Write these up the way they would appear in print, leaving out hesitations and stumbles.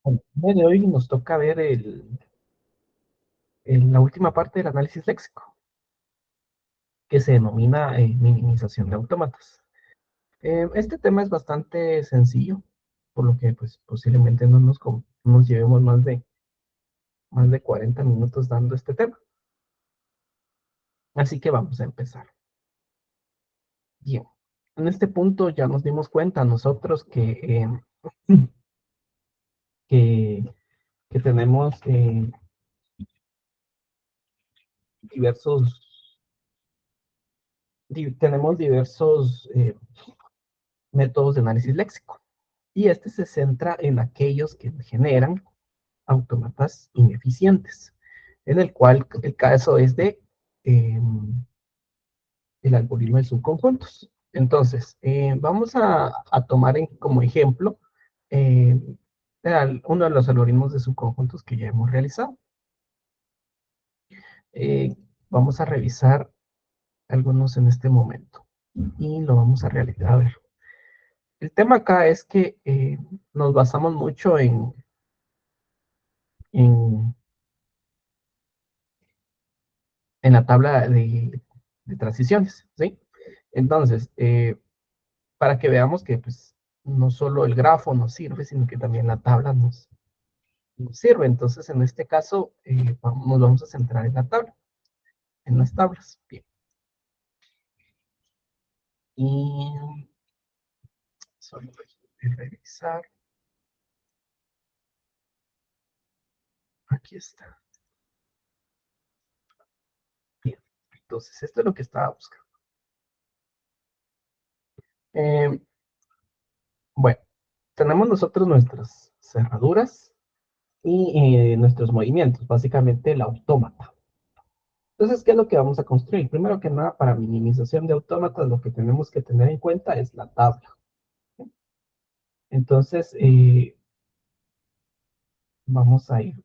Bueno, el día de hoy nos toca ver la última parte del análisis léxico, que se denomina minimización de autómatas. Este tema es bastante sencillo, por lo que pues, posiblemente no nos llevemos más de 40 minutos dando este tema. Así que vamos a empezar. Bien, en este punto ya nos dimos cuenta nosotros que, que tenemos diversos, tenemos diversos métodos de análisis léxico. Y este se centra en aquellos que generan autómatas ineficientes, en el cual el caso es de eh, el algoritmo de subconjuntos. Entonces, vamos a tomar como ejemplo eh, uno de los algoritmos de subconjuntos que ya hemos realizado. Eh, Vamos a revisar algunos en este momento y lo vamos a realizar. A ver, el tema acá es que nos basamos mucho en en la tabla de transiciones, ¿sí? Entonces, para que veamos que pues, no solo el grafo nos sirve, sino que también la tabla nos sirve. Entonces, en este caso, nos vamos a centrar en la tabla, en las tablas. Bien. Y solo voy a revisar. Aquí está. Bien. Entonces, esto es lo que estaba buscando. Eh, bueno, tenemos nosotros nuestras cerraduras y nuestros movimientos, básicamente el autómata. Entonces, ¿qué es lo que vamos a construir? Primero que nada, para minimización de autómatas, lo que tenemos que tener en cuenta es la tabla. Entonces, vamos a ir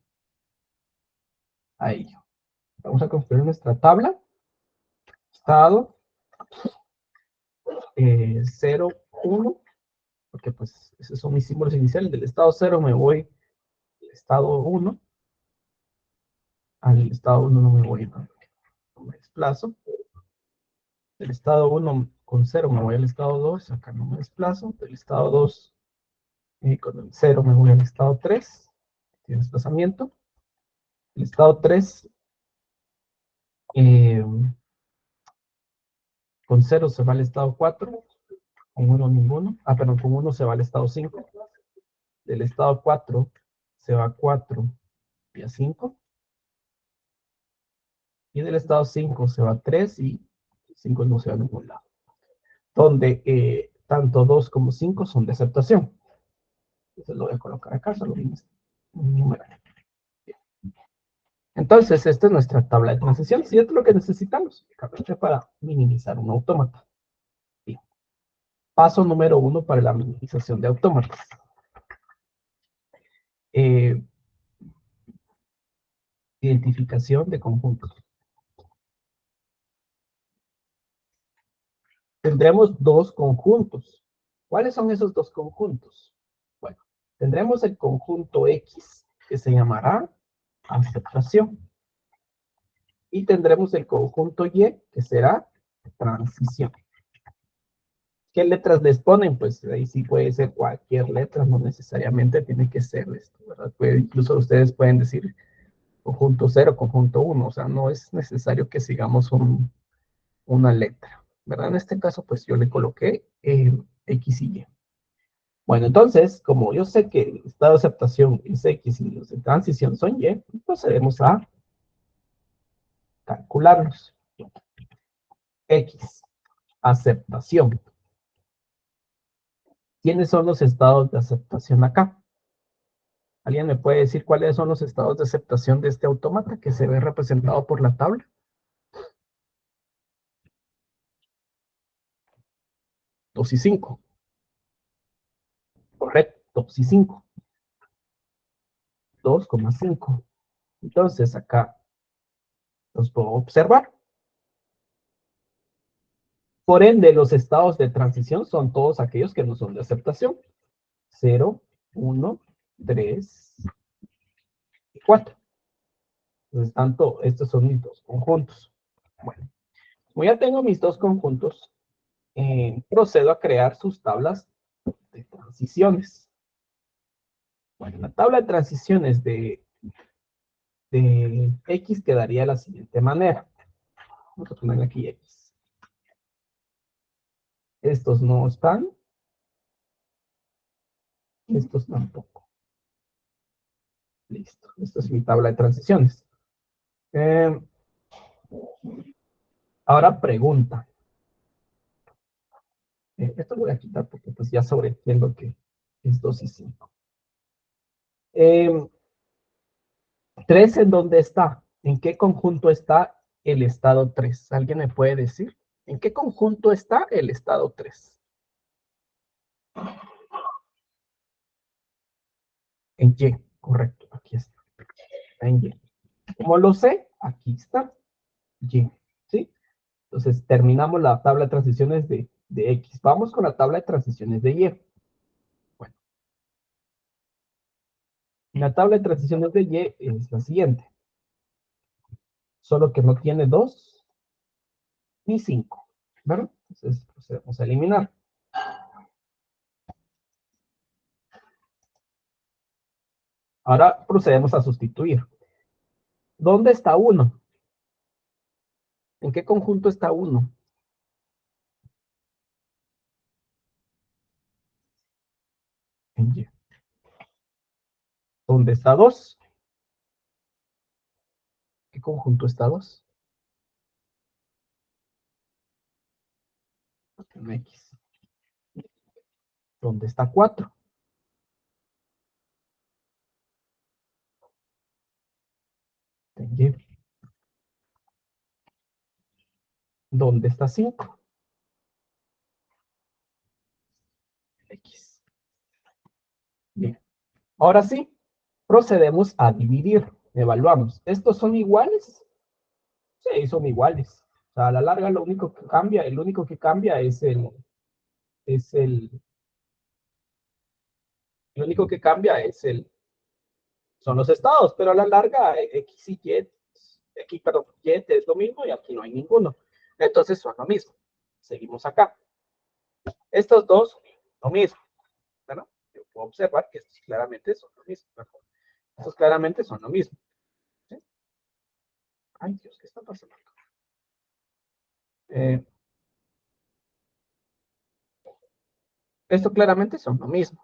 a ello. Vamos a construir nuestra tabla. Estado 0, 1, porque pues esos son mis símbolos iniciales. Del estado 0 me voy al estado 1. Al estado 1 no me voy, no me desplazo. Del estado 1 con 0 me voy al estado 2, acá no me desplazo. Del estado 2 con el 0 me voy al estado 3, tiene desplazamiento. El estado 3 eh, con 0 se va al estado 4, con 1 ninguno. Perdón, con 1 se va al estado 5. Del estado 4 se va a 4 y a 5. Y del estado 5 se va a 3 y 5 no se va a ningún lado. Donde tanto 2 como 5 son de aceptación. Entonces lo voy a colocar acá, solo un número. Entonces, esta es nuestra tabla de transiciones y esto es lo que necesitamos para minimizar un autómata. Bien. Paso número 1 para la minimización de autómatas. Eh, Identificación de conjuntos. Tendremos dos conjuntos. ¿Cuáles son esos dos conjuntos? Bueno, tendremos el conjunto X, que se llamará aceptación. Y tendremos el conjunto Y, que será transición. ¿Qué letras les ponen? Pues ahí sí puede ser cualquier letra, no necesariamente tiene que ser esto, ¿verdad? Incluso ustedes pueden decir conjunto 0, conjunto 1, o sea, no es necesario que sigamos una letra, ¿verdad? En este caso, pues yo le coloqué X y Y. Bueno, entonces, como yo sé que el estado de aceptación es X y los de transición son Y, procedemos a calcularlos. X, aceptación. ¿Quiénes son los estados de aceptación acá? ¿Alguien me puede decir cuáles son los estados de aceptación de este autómata que se ve representado por la tabla? 2 y 5. Correcto, 2 y 5. 2,5. Entonces acá los puedo observar. Por ende, los estados de transición son todos aquellos que no son de aceptación. 0, 1, 3 y 4. Entonces, tanto, estos son mis dos conjuntos. Bueno, como ya tengo mis dos conjuntos, procedo a crear sus tablas de transiciones. Bueno, la tabla de transiciones de X quedaría de la siguiente manera. Vamos a poner aquí X. Estos no están. Estos tampoco. Listo. Esta es mi tabla de transiciones. Ahora pregunta. Esto lo voy a quitar porque pues ya sobreentiendo que es 2 y 5. 3, ¿en dónde está? ¿En qué conjunto está el estado 3? ¿Alguien me puede decir? ¿En qué conjunto está el estado 3? En Y, correcto, aquí está. En Y. ¿Cómo lo sé? Aquí está. Y, ¿sí? Entonces, terminamos la tabla de transiciones de X. Vamos con la tabla de transiciones de Y. Bueno, la tabla de transiciones de Y es la siguiente. Solo que no tiene 2 ni 5, ¿verdad? Entonces, procedemos a eliminar. Ahora procedemos a sustituir. ¿Dónde está 1? ¿En qué conjunto está 1? En Y. ¿Dónde está 2? ¿Qué conjunto está 2? En X. ¿Dónde está 4? En Y. ¿Dónde está 5? En X. Bien. Ahora sí, procedemos a dividir. Evaluamos. ¿Estos son iguales? Sí, son iguales. O sea, a la larga lo único que cambia, el único que cambia es el único que cambia son los estados, pero a la larga X y Y, aquí, perdón, Y es lo mismo y aquí no hay ninguno. Entonces son lo mismo. Seguimos acá. Estos dos son lo mismo. ¿No? Yo puedo observar que estos claramente son lo mismo. ¿No? Estos claramente son lo mismo. ¿Sí? Ay, Dios, ¿qué está pasando? Esto claramente son lo mismo.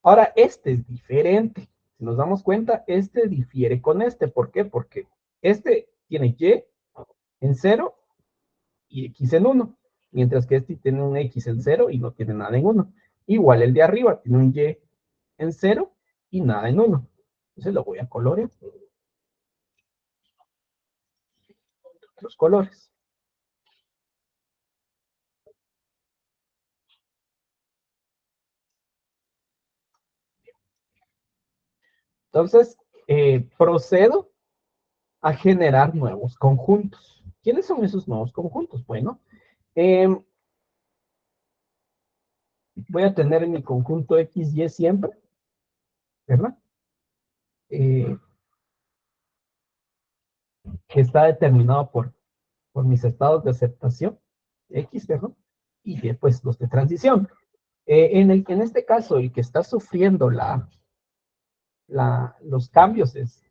Ahora, este es diferente. Si nos damos cuenta, este difiere con este. ¿Por qué? Porque este tiene Y en 0 y X en 1. Mientras que este tiene un X en 0 y no tiene nada en 1. Igual el de arriba tiene un Y en 0 y nada en 1. Entonces lo voy a colorear. Los colores. Entonces, procedo a generar nuevos conjuntos. ¿Quiénes son esos nuevos conjuntos? Bueno, voy a tener en mi conjunto X, Y siempre, ¿verdad? Eh, que está determinado por mis estados de aceptación, X, ¿verdad? Y pues los de transición. En este caso, el que está sufriendo los cambios es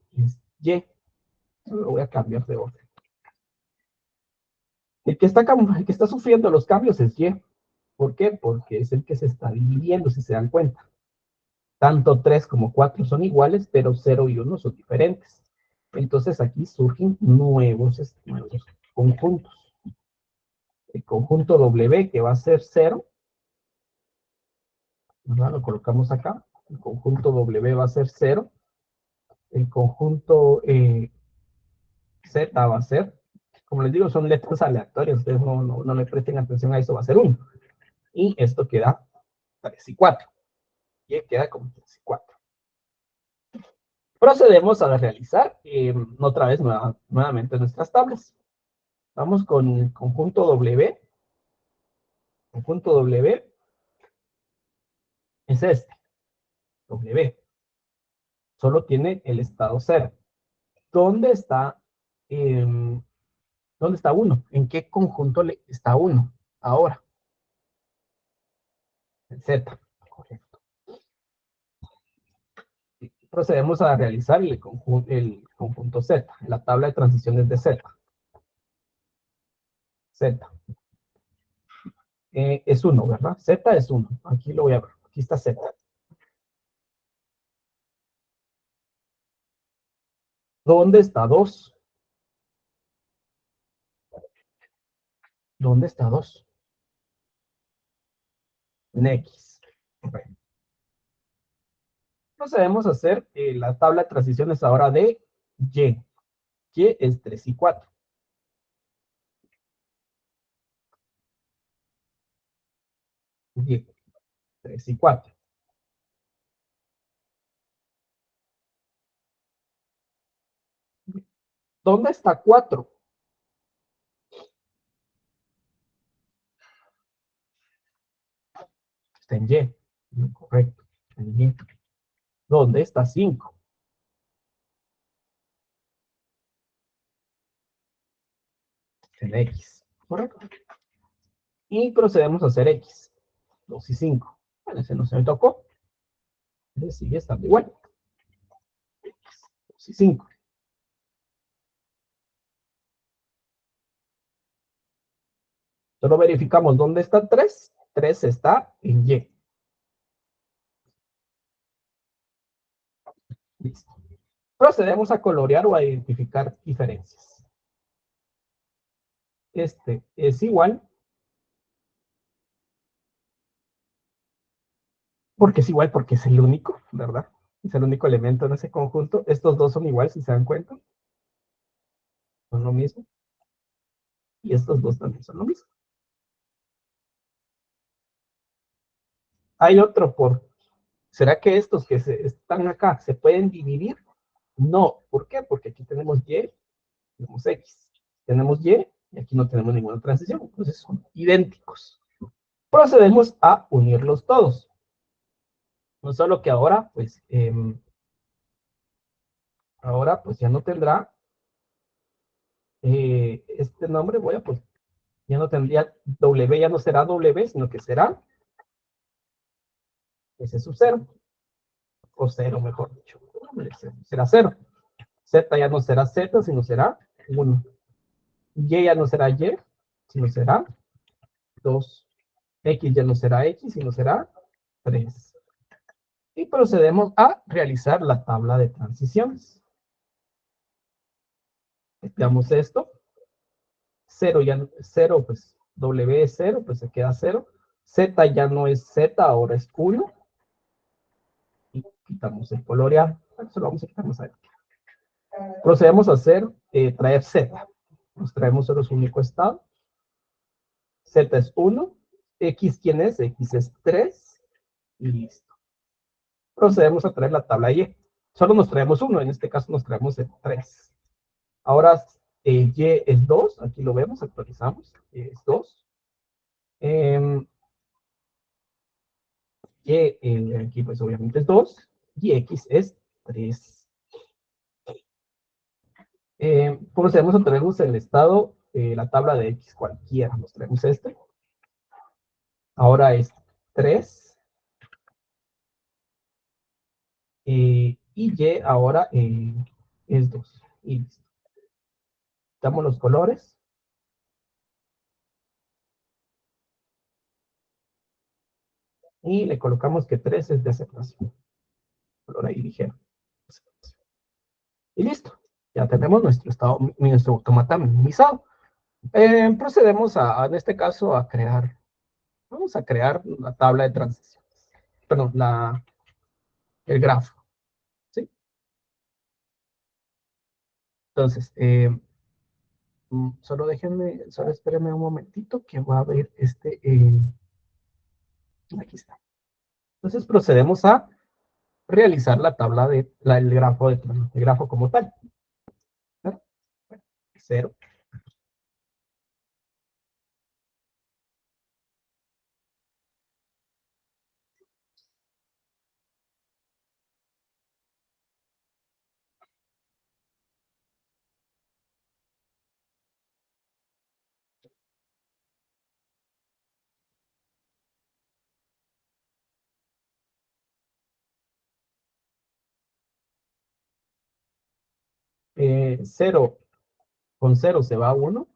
Y. Lo voy a cambiar de orden. El que está sufriendo los cambios es Y. ¿Por qué? Porque es el que se está dividiendo, si se dan cuenta. Tanto 3 como 4 son iguales, pero 0 y 1 son diferentes. Entonces aquí surgen nuevos conjuntos. El conjunto W, que va a ser 0, ¿verdad? Lo colocamos acá. El conjunto W va a ser 0. El conjunto Z va a ser, como les digo, son letras aleatorias. Ustedes no le presten atención a eso, va a ser 1. Y esto queda 3 y 4. Y queda como 3 y 4. Procedemos a realizar otra vez nuevamente nuestras tablas. Vamos con el conjunto W. Conjunto W es este. W. Solo tiene el estado 0. ¿Dónde está, dónde está 1? ¿En qué conjunto está 1 ahora? En Z. Correcto. Procedemos a realizar el conjunto Z, la tabla de transiciones de Z. Z. Es 1, ¿verdad? Z es 1. Aquí lo voy a ver. Aquí está Z. ¿Dónde está 2? ¿Dónde está 2? En X. Correcto. Procedemos a hacer la tabla de transiciones ahora de Y. Y es 3 y 4. Y, 3 y 4. ¿Dónde está 4? Está en Y. Correcto. En Y. ¿Dónde está 5? En X. Correcto. Y procedemos a hacer X. 2 y 5. Bueno, ese no se me tocó. Ese sigue estando igual. X. 2 y 5. Solo verificamos dónde está 3. 3 está en Y. Listo. Procedemos a colorear o a identificar diferencias. Este es igual, porque es igual porque es el único, ¿verdad? Es el único elemento en ese conjunto. Estos dos son igual, si se dan cuenta. Son lo mismo. Y estos dos también son lo mismo. Hay otro por. ¿Será que estos que están acá se pueden dividir? No. ¿Por qué? Porque aquí tenemos Y, tenemos X. Tenemos y aquí no tenemos ninguna transición. Entonces son idénticos. Procedemos a unirlos todos. No solo que ahora pues ya no tendrá este nombre, voy a pues, ya no tendría W, ya no será W, sino que será ese sub 0, o 0 mejor dicho, será 0. Z ya no será Z, sino será 1. Y ya no será Y, sino será 2. X ya no será X, sino será 3. Y procedemos a realizar la tabla de transiciones. Veamos esto. 0 ya 0, pues W es 0, pues se queda 0. Z ya no es Z, ahora es 1. Y quitamos el colorear. Eso lo vamos a quitar más adelante. Procedemos a hacer, traer Z. Nos traemos solo su único estado. Z es 1. X, ¿quién es? X es 3. Y listo. Procedemos a traer la tabla Y. Solo nos traemos 1. En este caso nos traemos el 3. Ahora Y es 2. Aquí lo vemos, actualizamos. Es 2. Aquí pues obviamente es 2. Y X es 3. Procedemos a traernos el estado, la tabla de X cualquiera. Nos traemos este. Ahora es 3. Y Y ahora es 2. Y listo. Damos los colores. Y le colocamos que 3 es de aceptación. Color ahí ligero. Y listo. Ya tenemos nuestro estado, nuestro automata minimizado. Procedemos en este caso, a crear. Vamos a crear la tabla de transiciones. Perdón, el grafo. ¿Sí? Entonces, solo déjenme, solo espérenme un momentito que va a ver aquí está. Entonces procedemos a realizar la tabla el grafo como tal. ¿No? Bueno, 0. 0 con 0 se va a 1.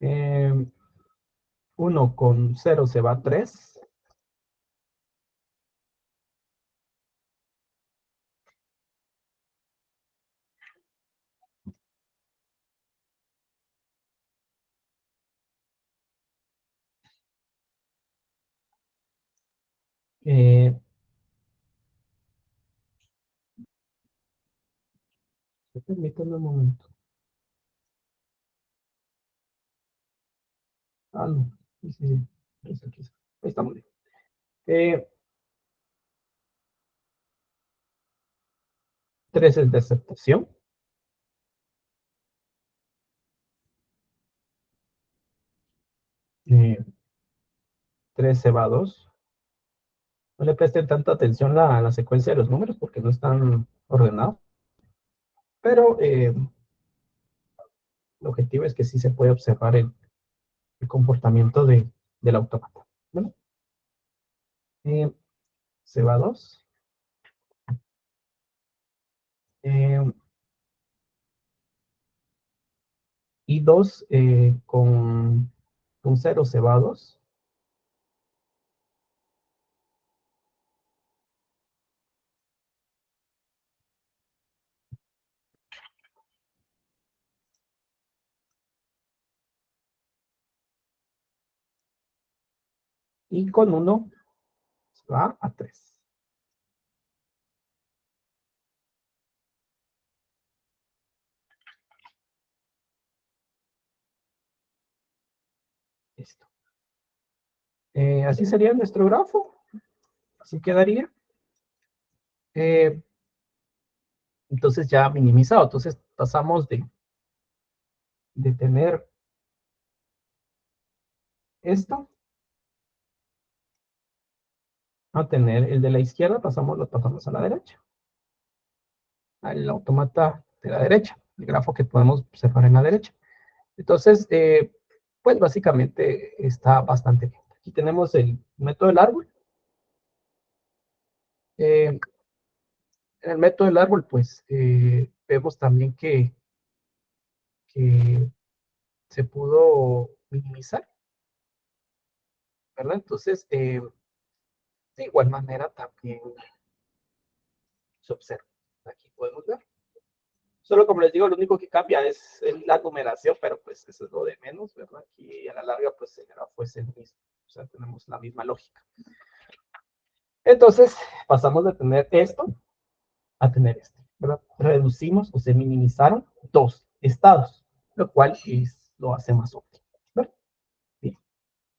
Eh, 1 con 0 se va a 3. Eh, Permítanme un momento. Ah, no. Sí, sí, sí. Aquí está. Ahí estamos bien. 3 es de aceptación. 3 se va a 2. No le presten tanta atención a la secuencia de los números porque no están ordenados. Pero el objetivo es que sí se puede observar el comportamiento del autómata. Bueno, eh, se va a 2. Eh, y 2 con 0 se va a 2. Y con 1 se va a 3. Listo. Así sería nuestro grafo. Así quedaría. Eh, entonces ya minimizado. Entonces pasamos de tener esto a tener el de la izquierda, lo pasamos a la derecha. Al automata de la derecha, el grafo que podemos observar en la derecha. Entonces, pues básicamente está bastante bien. Aquí tenemos el método del árbol. En el método del árbol, pues vemos también que se pudo minimizar, ¿verdad? Entonces, de igual manera también se observa. Aquí podemos ver. Solo como les digo, lo único que cambia es la numeración, pero pues eso es lo de menos, ¿verdad? Aquí a la larga, pues el grafo es el mismo. O sea, tenemos la misma lógica. Entonces, pasamos de tener esto a tener esto, ¿verdad? Reducimos o se minimizaron dos estados, lo cual lo hace más óptimo, ¿verdad? Bien,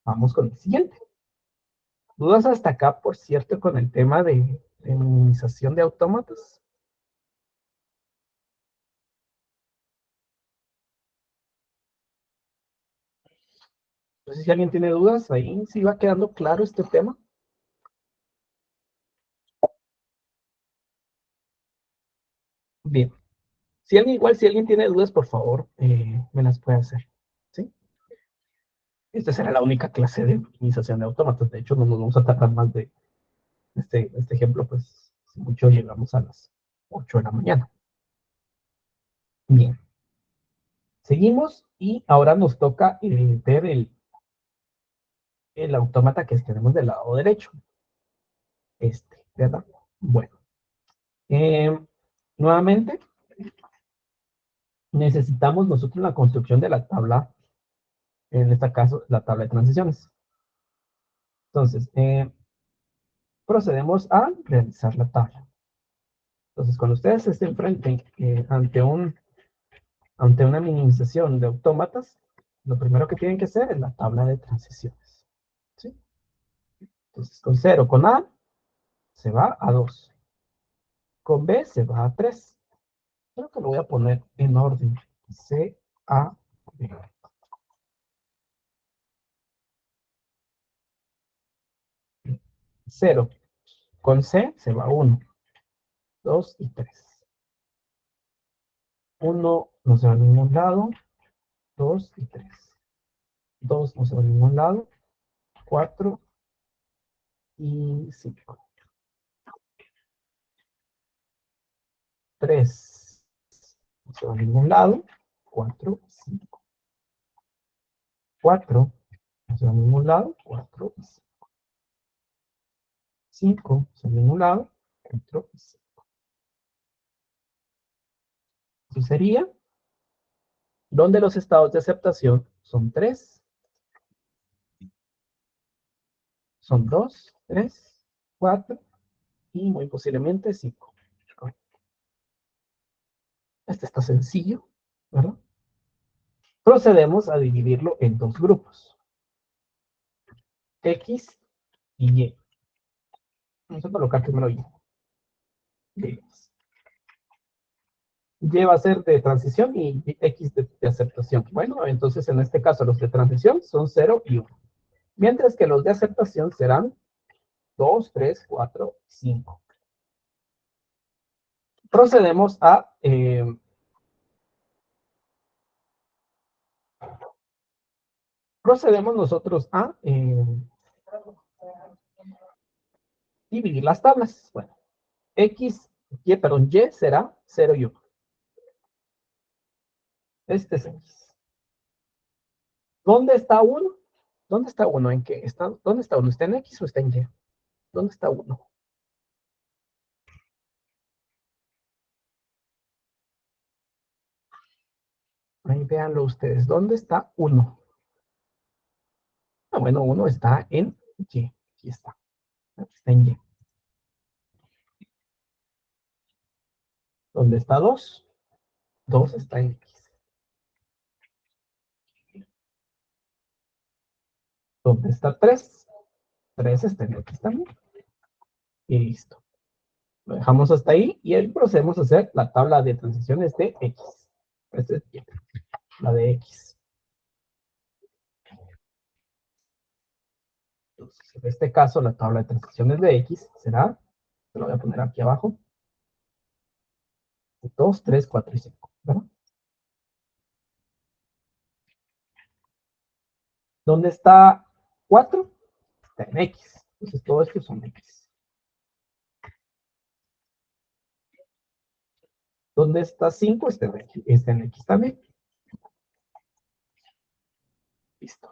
vamos con el siguiente. ¿Dudas hasta acá, por cierto, con el tema de minimización de autómatas? No sé si alguien tiene dudas, ahí sí va quedando claro este tema. Bien, si alguien tiene dudas, por favor, me las puede hacer, ¿sí? Esta será la única clase de minimización de autómatas. De hecho, no nos vamos a tardar más de este ejemplo, pues, si mucho llegamos a las 8 de la mañana. Bien, seguimos y ahora nos toca ver el autómata que tenemos del lado derecho. ¿Verdad? Bueno, eh, nuevamente necesitamos nosotros la construcción de la tabla, en este caso, la tabla de transiciones. Entonces, procedemos a realizar la tabla. Entonces, cuando ustedes estén frente ante una minimización de autómatas, lo primero que tienen que hacer es la tabla de transiciones. ¿Sí? Entonces, con 0, con A, se va a 2. Con B, se va a 3. Creo que lo voy a poner en orden. C, A, B. 0. Con C se va 1, 2 y 3. 1 no se va a ningún lado, 2 y 3. 2 no se va a ningún lado, 4 y 5. 3 no se va a ningún lado, 4, 5. 4 no se va a ningún lado, 4 y 5. 5 no se va a ningún lado, 4 y 5. Eso sería donde los estados de aceptación son 3, son 2, 3, 4 y muy posiblemente 5. Este está sencillo, ¿verdad? Procedemos a dividirlo en dos grupos, X y Y. Vamos a colocar primero Y. Y va a ser de transición y X de aceptación. Bueno, entonces en este caso los de transición son 0 y 1. Mientras que los de aceptación serán 2, 3, 4, 5. Procedemos a nosotros a dividir las tablas. Bueno, Y será 0 y 1. Este es X. ¿Dónde está 1? ¿Dónde está 1? ¿En qué está? ¿Dónde está 1? ¿Está en X o está en Y? ¿Dónde está 1? Ahí véanlo ustedes. ¿Dónde está 1? Ah, bueno, 1 está en Y. Aquí está. Está en Y. ¿Dónde está 2? 2 está en X. ¿Dónde está 3? 3 está en X también. Y listo. Lo dejamos hasta ahí y ahí procedemos a hacer la tabla de transiciones de X. Esta es la de X. Entonces, en este caso, la tabla de transiciones de X será, se lo voy a poner aquí abajo, 2, 3, 4 y 5. ¿Verdad? ¿Dónde está 4? Está en X. Entonces, todo esto son X. ¿Dónde está 5? Está en X también. Listo.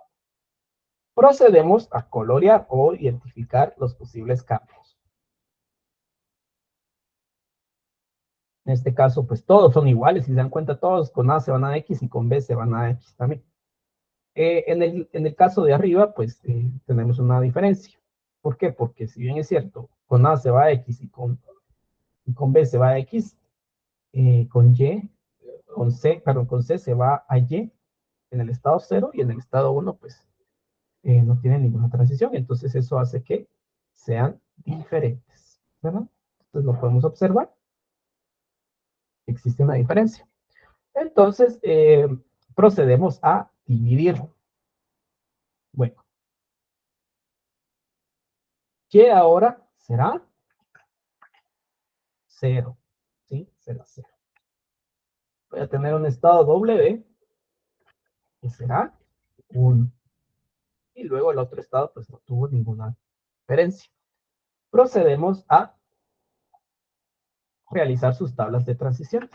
Procedemos a colorear o identificar los posibles cambios. En este caso, pues todos son iguales. Si se dan cuenta, todos con A se van a X y con B se van a X también. En el caso de arriba, pues tenemos una diferencia. ¿Por qué? Porque si bien es cierto, con A se va a X y con B se va a X, con Y, con C se va a Y en el estado 0 y en el estado 1, pues no tiene ninguna transición. Entonces eso hace que sean diferentes, ¿verdad? Entonces lo podemos observar. Existe una diferencia. Entonces procedemos a dividir. Bueno, ¿qué ahora será? 0. ¿Sí? Será 0. Voy a tener un estado W que será 1. Y luego el otro estado pues no tuvo ninguna diferencia. Procedemos a realizar sus tablas de transiciones.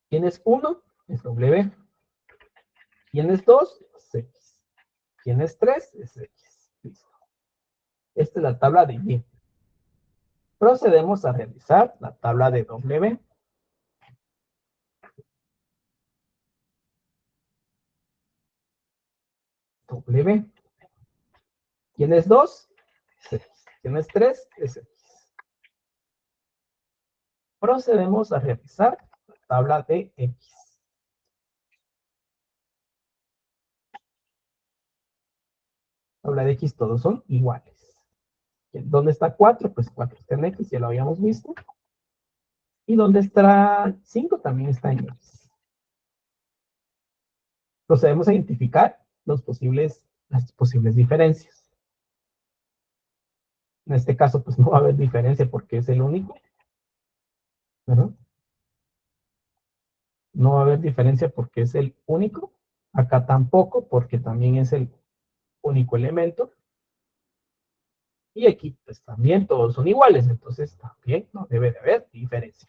Tienes 1, es W. Tienes 2, es X. Tienes 3, es X. Listo. Esta es la tabla de Y. Procedemos a realizar la tabla de W. W. Tienes 2, es X. Tienes 3, es X. Procedemos a realizar la tabla de X. Tabla de X todos son iguales. ¿Dónde está 4? Pues 4 está en X, ya lo habíamos visto. ¿Y dónde está 5? También está en X. Procedemos a identificar las posibles diferencias. En este caso, pues no va a haber diferencia porque es el único, ¿verdad? No va a haber diferencia porque es el único. Acá tampoco, porque también es el único elemento. Y aquí, pues también todos son iguales, entonces también no debe de haber diferencia.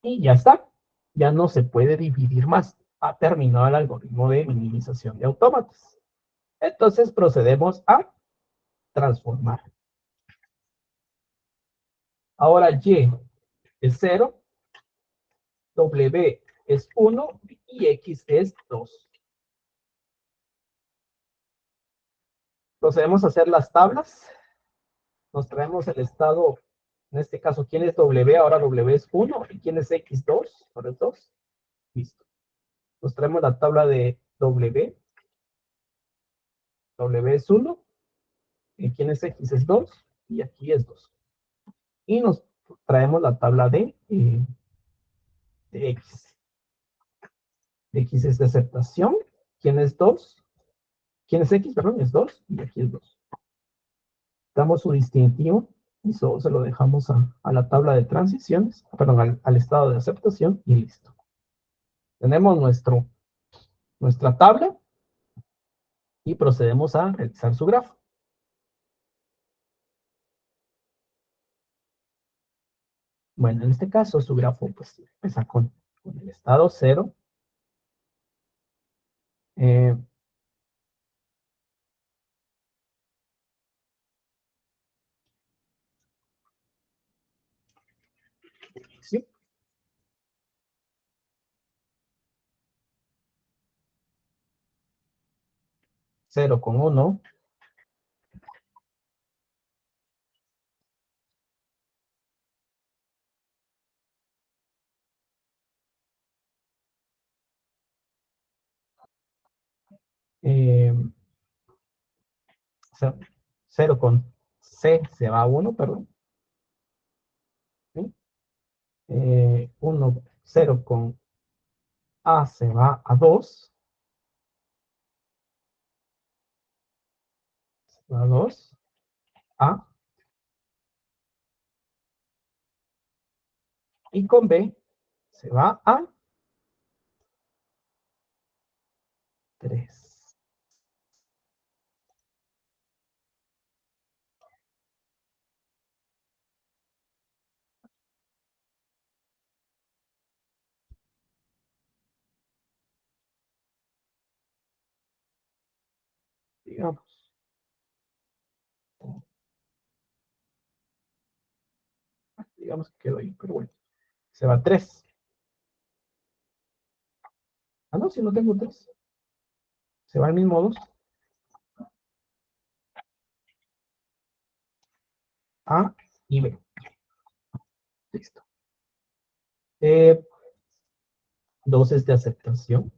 Y ya está. Ya no se puede dividir más. Ha terminado el algoritmo de minimización de autómatas. Entonces procedemos a transformar. Ahora Y es 0, W es 1 y X es 2. Procedemos a hacer las tablas. Nos traemos el estado, en este caso, ¿quién es W? Ahora W es 1. ¿Y quién es X? 2. Ahora es 2. Listo. Nos traemos la tabla de W. W es 1. ¿Y quién es X? Es 2. Y aquí es 2. Y nos traemos la tabla de X. X es de aceptación. ¿Quién es 2? ¿Quién es X? Perdón, es 2. Y aquí es 2. Damos su distintivo y solo se lo dejamos a la tabla de transiciones, perdón, al estado de aceptación y listo. Tenemos nuestra tabla y procedemos a realizar su grafo. Bueno, en este caso su grafo pues empieza con el estado 0. Eh, sí, 0 con 1. 0 con C se va a 1, perdón. ¿Sí? 0 con A se va a 2. Se va a 2. A. Y con B se va a 3. Digamos. Digamos que quedó ahí, pero bueno. Se va 3. Ah, no, si no tengo 3. Se va el mismo 2. A y B. Listo. 2 es de aceptación.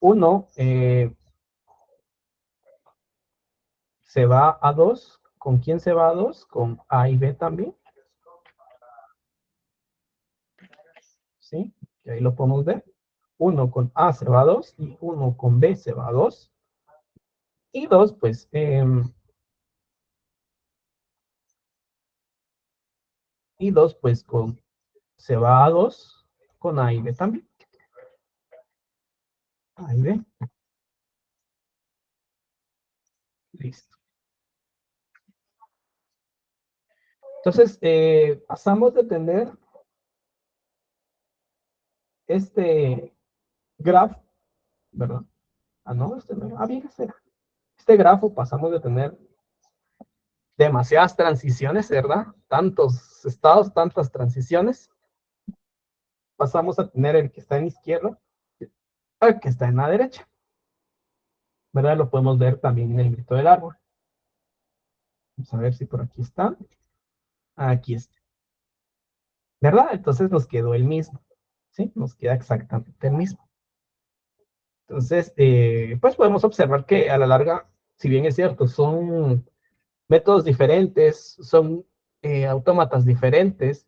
1 se va a 2. ¿Con quién se va a 2? Con A y B también. ¿Sí? Y ahí lo podemos ver. 1 con A se va a 2 y 1 con B se va a 2. Y 2, pues, y 2, pues, se va a 2 con A y B también. A y B. Listo. Entonces, pasamos de tener este graph, ¿verdad? Ah, no, este no. Ah, bien, este grafo pasamos de tener demasiadas transiciones, ¿verdad? Tantos estados, tantas transiciones. Pasamos a tener el que está en izquierda, el que está en la derecha, ¿verdad? Lo podemos ver también en el grito del árbol. Vamos a ver si por aquí está. Aquí está. ¿Verdad? Entonces nos quedó el mismo. ¿Sí? Nos queda exactamente el mismo. Entonces, pues podemos observar que a la larga, si bien es cierto, son métodos diferentes, son autómatas diferentes,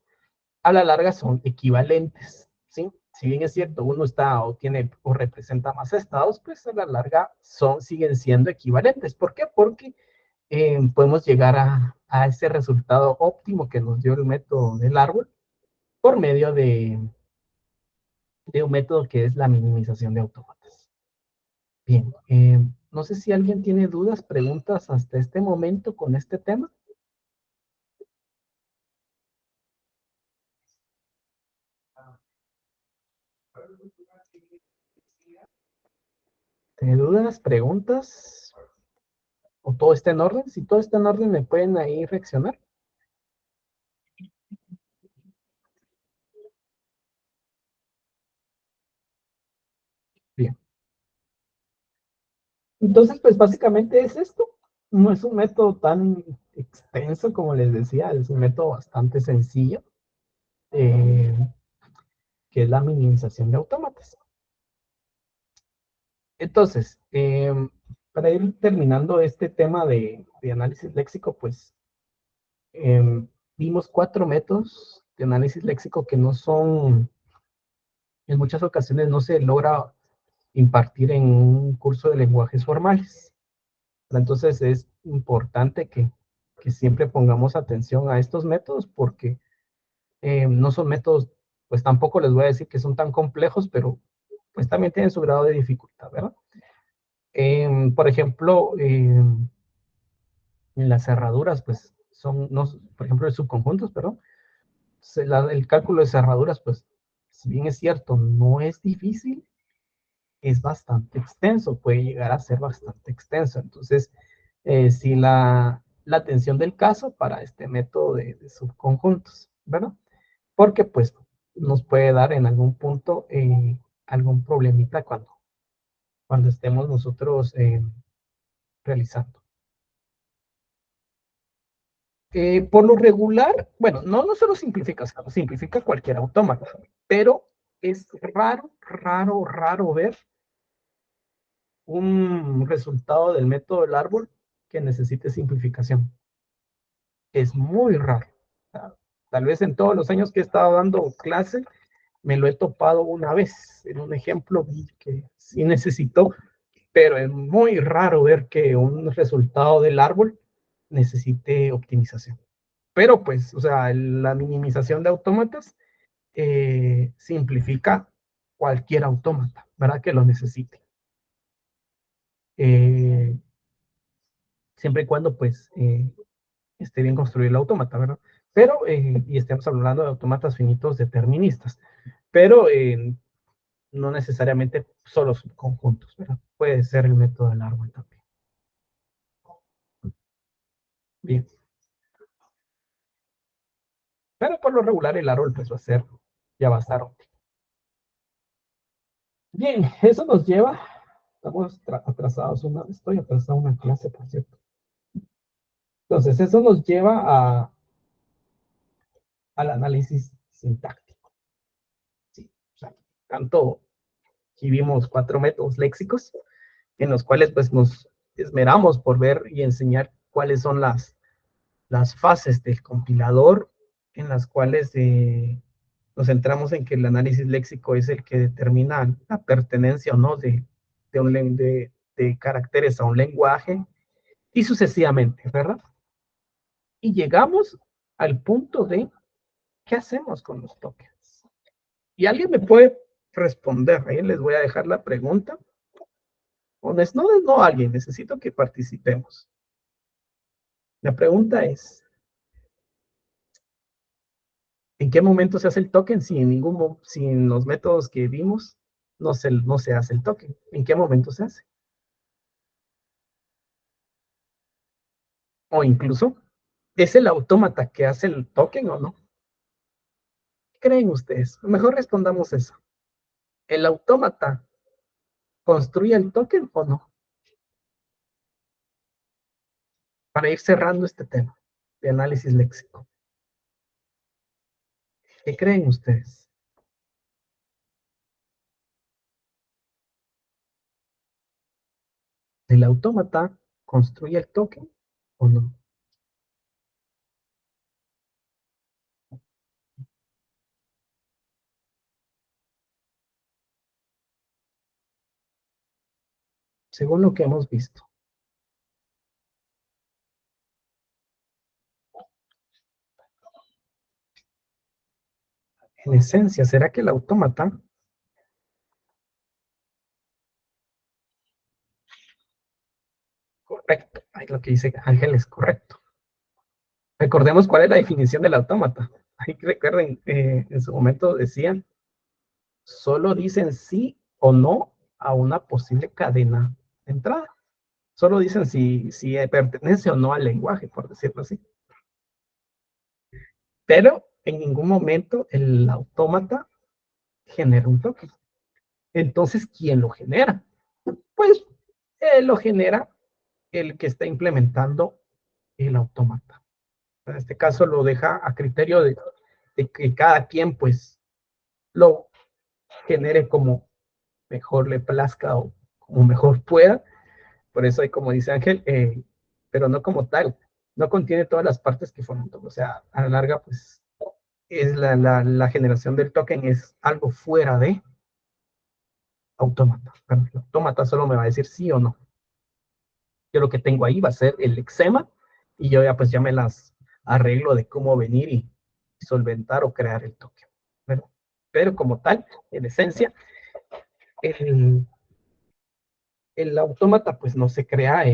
a la larga son equivalentes, ¿sí? si bien es cierto, uno está o tiene o representa más estados, pues a la larga siguen siendo equivalentes. ¿Por qué? Porque podemos llegar a ese resultado óptimo que nos dio el método del árbol por medio de un método que es la minimización de autómatas. Bien, no sé si alguien tiene dudas, preguntas hasta este momento con este tema. ¿Tiene dudas, preguntas? ¿O todo está en orden? Si todo está en orden, me pueden ahí reaccionar. Bien. Entonces, pues básicamente es esto. No es un método tan extenso como les decía, es un método bastante sencillo, eh, que es la minimización de autómatas. Entonces, para ir terminando este tema de análisis léxico, pues vimos 4 métodos de análisis léxico que no son, en muchas ocasiones no se logra impartir en un curso de lenguajes formales. Entonces es importante que siempre pongamos atención a estos métodos porque no son métodos, pues tampoco les voy a decir que son tan complejos, pero pues también tienen su grado de dificultad, ¿verdad? Por ejemplo, en las cerraduras, pues son, no, por ejemplo, de subconjuntos, perdón, el cálculo de cerraduras, pues, si bien es cierto, no es difícil, es bastante extenso, puede llegar a ser bastante extenso. Entonces, si la atención del caso para este método de subconjuntos, ¿verdad? Porque pues nos puede dar en algún punto algún problemita cuando estemos nosotros realizando. Por lo regular, bueno, no solo simplifica, simplifica cualquier autómata, pero es raro ver un resultado del método del árbol que necesite simplificación. Es muy raro. Tal vez en todos los años que he estado dando clase, me lo he topado una vez. En un ejemplo que sí necesitó, pero es muy raro ver que un resultado del árbol necesite optimización. Pero pues, o sea, la minimización de autómatas simplifica cualquier autómata, ¿verdad? Que lo necesite. Eh, Siempre y cuando pues esté bien construido el autómata, ¿verdad? Pero, y estemos hablando de autómatas finitos deterministas, pero no necesariamente solo subconjuntos, ¿verdad? Puede ser el método del árbol también. Bien, pero por lo regular el árbol pues va a ser, ya va a estar óptimo. Bien, eso nos lleva, estamos atrasados estoy atrasado una clase, por cierto. Entonces, eso nos lleva al análisis sintáctico. Sí, o sea, tanto aquí vimos 4 métodos léxicos en los cuales pues nos esmeramos por ver y enseñar cuáles son las fases del compilador en las cuales nos centramos en que el análisis léxico es el que determina la pertenencia o no de caracteres a un lenguaje y sucesivamente, ¿verdad? Y llegamos al punto de qué hacemos con los tokens. Y alguien me puede responder, ahí les voy a dejar la pregunta. O no alguien, necesito que participemos. La pregunta es, ¿en qué momento se hace el token? Si si en los métodos que vimos no se hace el token. ¿En qué momento se hace? O incluso, ¿es el autómata que hace el token o no? ¿Qué creen ustedes? Mejor respondamos eso. ¿El autómata construye el token o no? Para ir cerrando este tema de análisis léxico. ¿Qué creen ustedes? ¿El autómata construye el token o no? según lo que hemos visto. En esencia, ¿será que el autómata? Correcto. Ahí lo que dice Ángel es correcto. Recordemos cuál es la definición del autómata. Ahí recuerden, en su momento decían, solo dicen sí o no a una posible cadena de entrada. Solo dicen si pertenece o no al lenguaje, por decirlo así. Pero en ningún momento el autómata genera un token. Entonces, ¿quién lo genera? Pues lo genera el que está implementando el autómata. En este caso lo deja a criterio de que cada quien pues lo genere como mejor le plazca o como mejor pueda. Por eso hay, como dice Ángel, pero no como tal, no contiene todas las partes que forman todo. O sea, a la larga, pues, es la generación del token es algo fuera de autómata. Bueno, el autómata solo me va a decir sí o no. Yo lo que tengo ahí va a ser el lexema y yo ya pues ya me las arreglo de cómo venir y solventar o crear el token. Pero como tal, en esencia, el, el autómata pues no se crea,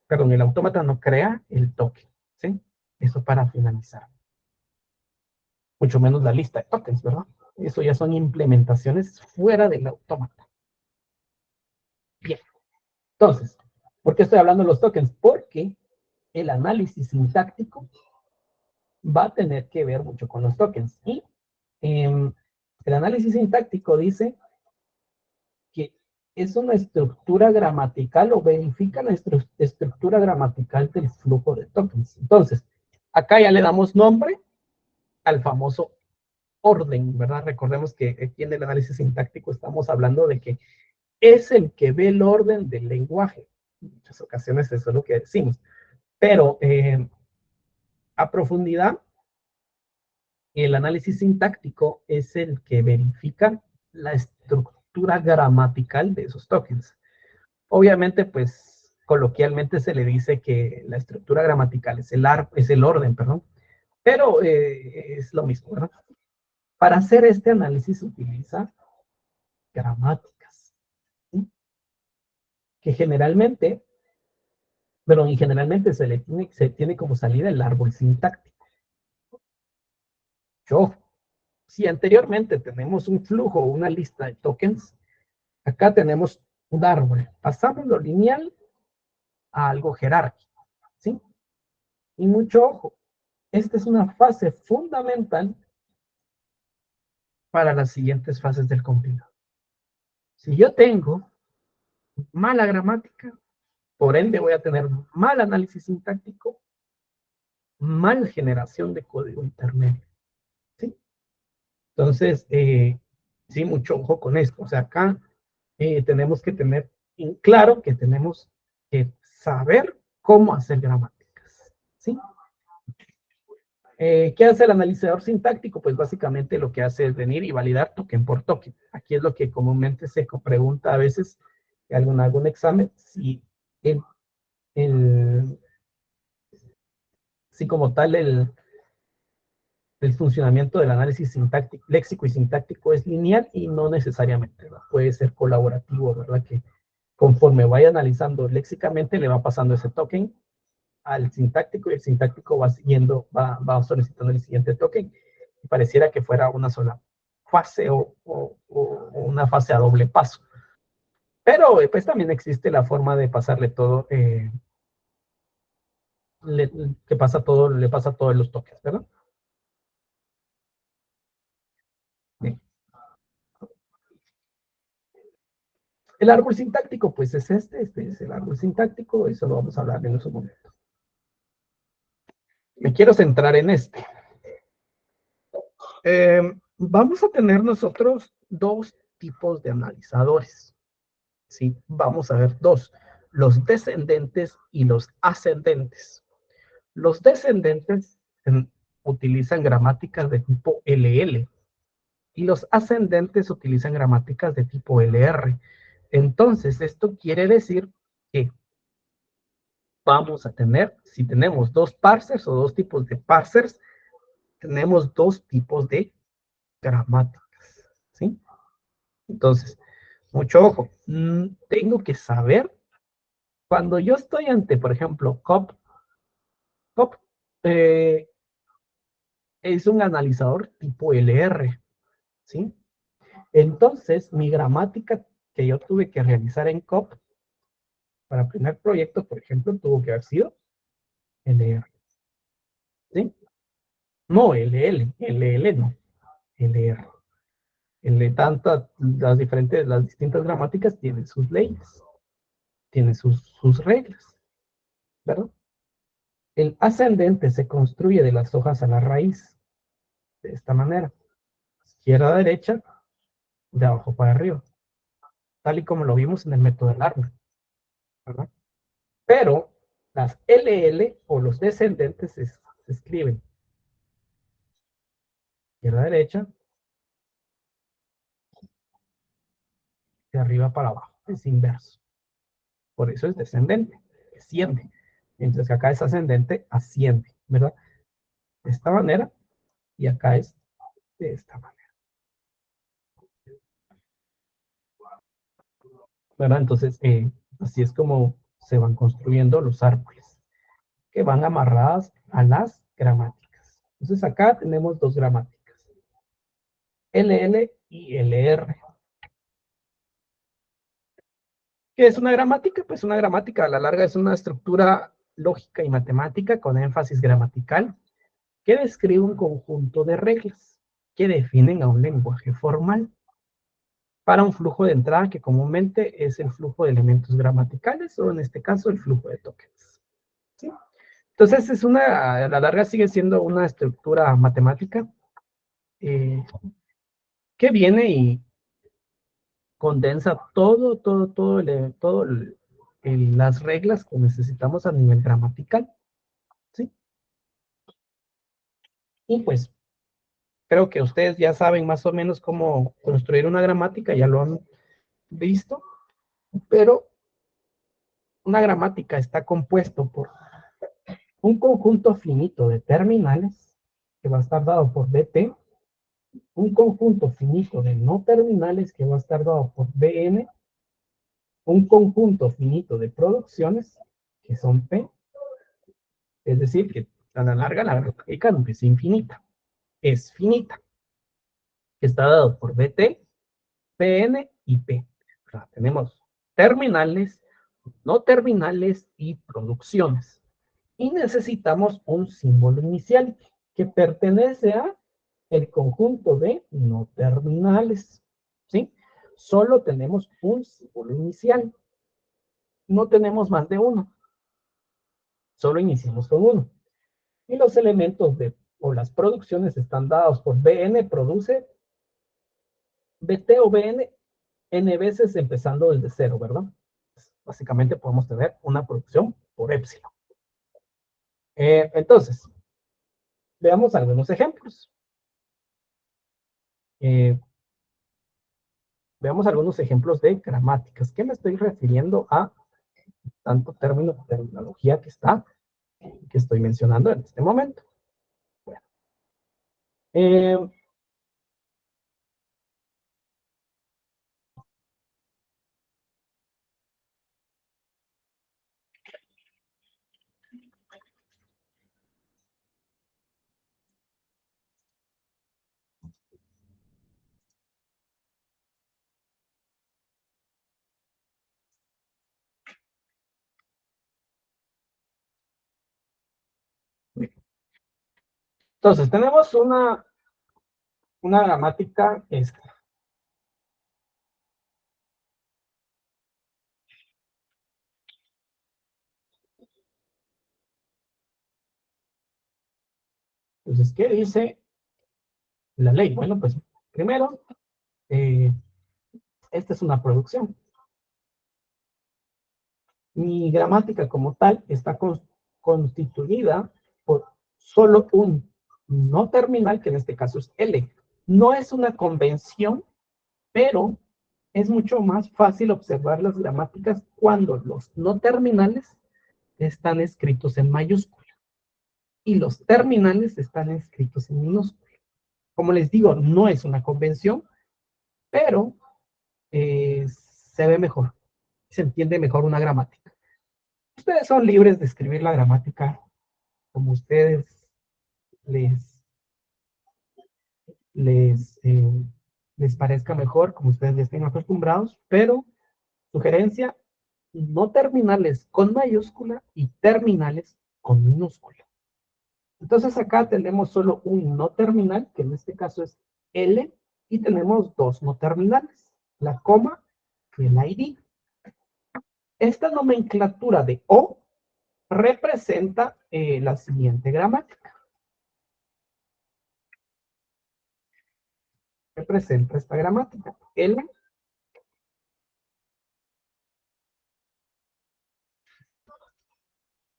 perdón, el autómata no crea el token, ¿sí? Eso para finalizar. Mucho menos la lista de tokens, ¿verdad? Eso ya son implementaciones fuera del autómata. Bien, entonces, ¿por qué estoy hablando de los tokens? Porque el análisis sintáctico va a tener que ver mucho con los tokens. Y el análisis sintáctico dice que es una estructura gramatical o verifica la estructura gramatical del flujo de tokens. Entonces, acá ya le damos nombre al famoso orden, ¿verdad? Recordemos que aquí en el análisis sintáctico estamos hablando de que es el que ve el orden del lenguaje. En muchas ocasiones eso es lo que decimos. Pero a profundidad, el análisis sintáctico es el que verifica la estructura gramatical de esos tokens. Obviamente, pues coloquialmente se le dice que la estructura gramatical es el orden, perdón, pero es lo mismo, ¿verdad? Para hacer este análisis se utiliza gramáticas, ¿sí? Que generalmente, pero y generalmente se tiene como salida el árbol sintáctico. Yo, si anteriormente tenemos un flujo o una lista de tokens, acá tenemos un árbol. Pasamos lo lineal a algo jerárquico, ¿sí? Y mucho ojo, esta es una fase fundamental para las siguientes fases del compilador. Si yo tengo mala gramática, por ende voy a tener mal análisis sintáctico, mal generación de código intermedio, ¿sí? Entonces, sí, mucho ojo con esto. O sea, acá tenemos que tener en claro que tenemos que saber cómo hacer gramáticas, ¿sí? ¿Qué hace el analizador sintáctico? Pues básicamente lo que hace es venir y validar token por token. Aquí es lo que comúnmente se pregunta a veces en algún examen, el, el, si como tal el funcionamiento del análisis sintáctico, léxico y sintáctico es lineal y no necesariamente, ¿verdad? Puede ser colaborativo, ¿verdad? Que conforme vaya analizando léxicamente le va pasando ese token al sintáctico y el sintáctico va siguiendo, va solicitando el siguiente token y pareciera que fuera una sola fase o una fase a doble paso. Pero pues también existe la forma de pasarle todo, que pasa todo, le pasa todos los tokens, ¿verdad? Bien. El árbol sintáctico, pues es este es el árbol sintáctico, eso lo vamos a hablar en un momento. Me quiero centrar en este. Vamos a tener nosotros dos tipos de analizadores. ¿Sí? Vamos a ver dos, los descendentes y los ascendentes. Los descendentes utilizan gramáticas de tipo LL y los ascendentes utilizan gramáticas de tipo LR. Entonces, esto quiere decir que vamos a tener, si tenemos dos parsers o dos tipos de parsers, tenemos dos tipos de gramáticas, ¿sí? Entonces, mucho ojo, tengo que saber, cuando yo estoy ante, por ejemplo, COP es un analizador tipo LR, ¿sí? Entonces, mi gramática que yo tuve que realizar en COP para el primer proyecto, por ejemplo, tuvo que haber sido LR, ¿sí? No, LL no, LR. Las distintas gramáticas tienen sus leyes, tienen sus reglas, ¿verdad? El ascendente se construye de las hojas a la raíz, de esta manera, izquierda a derecha, de abajo para arriba, tal y como lo vimos en el método del árbol, ¿verdad? Pero las LL o los descendentes se escriben izquierda a derecha, de arriba para abajo, es inverso. Por eso es descendente, desciende. Mientras que acá es ascendente, asciende, ¿verdad? De esta manera, y acá es de esta manera, ¿verdad? Entonces, así es como se van construyendo los árboles, que van amarradas a las gramáticas. Entonces, acá tenemos dos gramáticas, LL y LR. ¿Qué es una gramática? Pues una gramática a la larga es una estructura lógica y matemática con énfasis gramatical que describe un conjunto de reglas que definen a un lenguaje formal para un flujo de entrada que comúnmente es el flujo de elementos gramaticales o en este caso el flujo de tokens, ¿sí? Entonces a la larga sigue siendo una estructura matemática eh, que viene y condensa las reglas que necesitamos a nivel gramatical, ¿sí? Y pues creo que ustedes ya saben más o menos cómo construir una gramática, ya lo han visto, pero una gramática está compuesto por un conjunto finito de terminales que va a estar dado por BT, un conjunto finito de no terminales que va a estar dado por BN, un conjunto finito de producciones que son P, es decir, que a la larga la gramática no es infinita, es finita, que está dado por BT, PN y P. O sea, tenemos terminales, no terminales y producciones. Y necesitamos un símbolo inicial que pertenece a el conjunto de no terminales, ¿sí? Solo tenemos un símbolo inicial. No tenemos más de uno. Solo iniciamos con uno. Y los elementos o las producciones están dados por BN, produce BT o BN N veces empezando desde cero, ¿verdad? Básicamente podemos tener una producción por épsilon. Entonces, veamos algunos ejemplos. Eh, Veamos algunos ejemplos de gramáticas. ¿Qué me estoy refiriendo a tanto término, terminología que estoy mencionando en este momento? Bueno, eh, entonces, tenemos una gramática esta. Entonces, ¿qué dice la ley? Bueno, pues primero, eh, esta es una producción. Mi gramática como tal está constituida por solo un no terminal, que en este caso es L. No es una convención, pero es mucho más fácil observar las gramáticas cuando los no terminales están escritos en mayúscula y los terminales están escritos en minúscula. Como les digo, no es una convención, pero se ve mejor, se entiende mejor una gramática. Ustedes son libres de escribir la gramática como ustedes les, les, eh, les parezca mejor, como ustedes ya estén acostumbrados, pero sugerencia, no terminales con mayúscula y terminales con minúscula. Entonces acá tenemos solo un no terminal, que en este caso es L, y tenemos dos no terminales, la coma y el ID. Esta nomenclatura de O representa la siguiente gramática. Representa esta gramática. L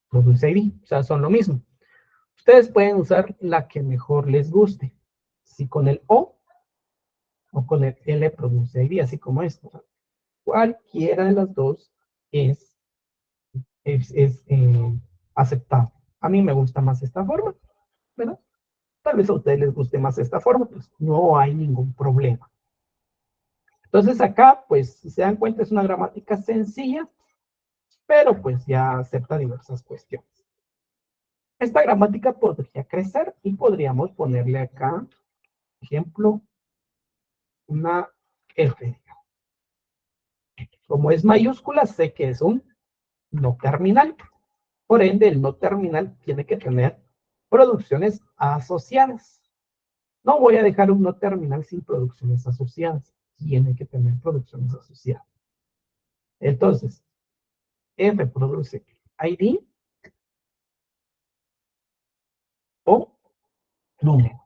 produce ID, o sea, son lo mismo. Ustedes pueden usar la que mejor les guste. Si con el o con el L produce ID, así como esto. Cualquiera de las dos es, es aceptable. A mí me gusta más esta forma, ¿verdad? Tal vez a ustedes les guste más esta forma, pues no hay ningún problema. Entonces acá, pues, si se dan cuenta, es una gramática sencilla, pero pues ya acepta diversas cuestiones. Esta gramática podría crecer y podríamos ponerle acá, por ejemplo, una F. Como es mayúscula, sé que es un no terminal. Por ende, el no terminal tiene que tener producciones asociadas. No voy a dejar un no terminal sin producciones asociadas. Tiene que tener producciones asociadas. Entonces, F produce ID o número.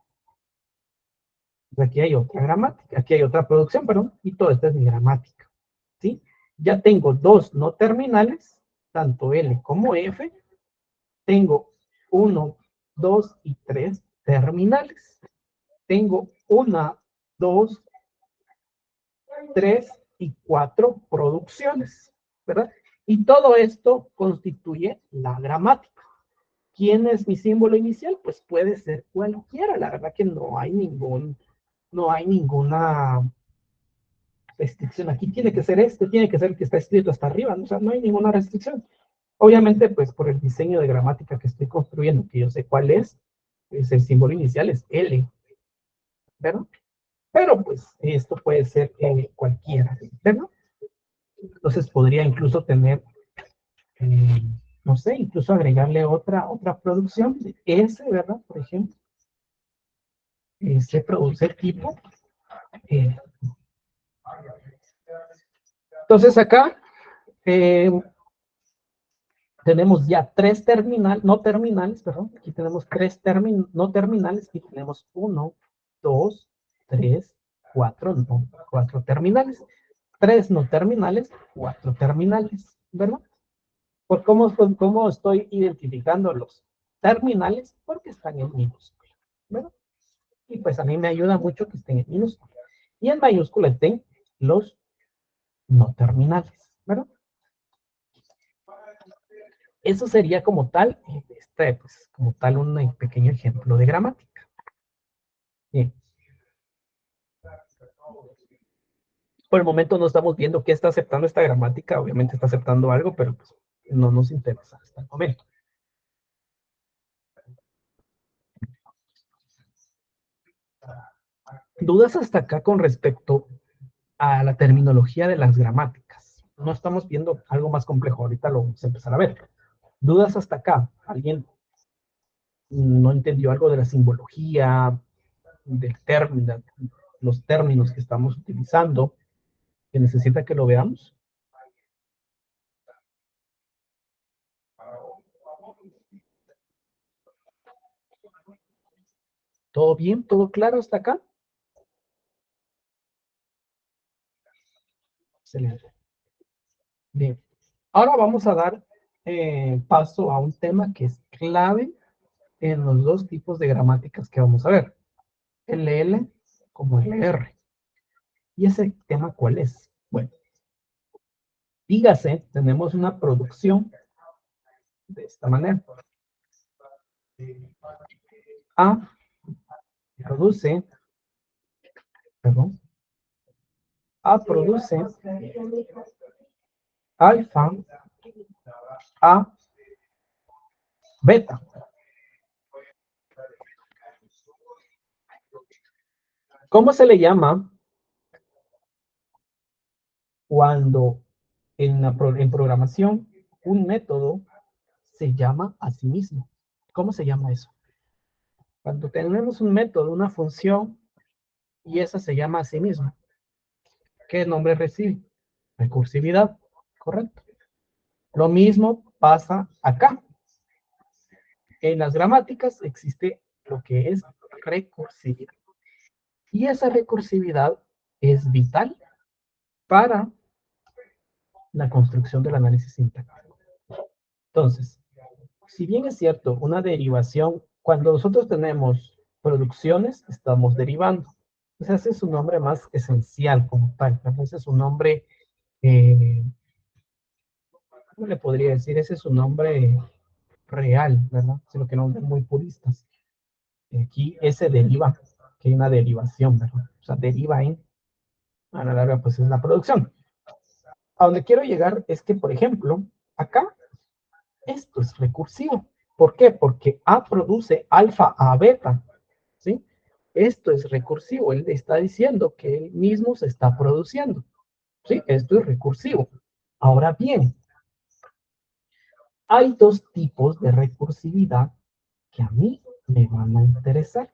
Aquí hay otra gramática, aquí hay otra producción, perdón, y toda esta es mi gramática. ¿Sí? Ya tengo dos no terminales, tanto L como F. Tengo 1, 2 y 3 terminales. Tengo 1, 2, 3 y 4 producciones, ¿verdad? Y todo esto constituye la gramática. ¿Quién es mi símbolo inicial? Pues puede ser cualquiera, la verdad que no hay ninguna restricción. Aquí tiene que ser este, tiene que ser el que está escrito hasta arriba, ¿no? O sea, no hay ninguna restricción. Obviamente, pues por el diseño de gramática que estoy construyendo, que yo sé cuál es el símbolo inicial es L, ¿verdad? Pero pues esto puede ser cualquiera, ¿verdad? Entonces podría incluso tener, eh, no sé, incluso agregarle otra producción, S, ¿verdad? Por ejemplo, se produce tipo. eh. Entonces acá eh, tenemos ya tres no terminales, perdón, aquí tenemos tres no terminales, y tenemos 1, 2, 3, 4, no, 4 terminales. 3 no terminales, 4 terminales, ¿verdad? ¿Por cómo estoy identificando los terminales? Porque están en minúscula, ¿verdad? Y pues a mí me ayuda mucho que estén en minúscula. Y en mayúscula estén los no terminales, ¿verdad? Eso sería como tal, pues, como tal un pequeño ejemplo de gramática. Bien. Por el momento no estamos viendo qué está aceptando esta gramática, obviamente está aceptando algo, pero pues, no nos interesa hasta el momento. ¿Dudas hasta acá con respecto a la terminología de las gramáticas? No estamos viendo algo más complejo, ahorita lo vamos a empezar a ver. ¿Dudas hasta acá? ¿Alguien no entendió algo de la simbología, del término, los términos que estamos utilizando, que necesita que lo veamos? ¿Todo bien? ¿Todo claro hasta acá? Excelente. Bien. Ahora vamos a dar paso a un tema que es clave en los dos tipos de gramáticas que vamos a ver. El L como el R. ¿Y ese tema cuál es? Bueno, dígase, tenemos una producción de esta manera. A produce, perdón, A produce alfa a beta. ¿Cómo se le llama cuando en programación un método se llama a sí mismo? ¿Cómo se llama eso? Cuando tenemos un método, una función, y esa se llama a sí misma, ¿qué nombre recibe? Recursividad, correcto. Lo mismo pasa acá. En las gramáticas existe lo que es recursividad. Y esa recursividad es vital para la construcción del análisis sintáctico. Entonces, si bien es cierto, una derivación, cuando nosotros tenemos producciones, estamos derivando. Entonces, ese es un nombre más esencial como tal. Ese es un nombre, eh, ¿cómo le podría decir? Ese es un nombre real, ¿verdad? Sino que no son muy puristas. Aquí ese deriva, que hay una derivación, ¿verdad? O sea, deriva en, a la larga, pues es la producción. A donde quiero llegar es que, por ejemplo, acá esto es recursivo. ¿Por qué? Porque A produce alfa a beta, ¿sí? Esto es recursivo. Él está diciendo que él mismo se está produciendo, ¿sí? Esto es recursivo. Ahora bien, hay dos tipos de recursividad que a mí me van a interesar.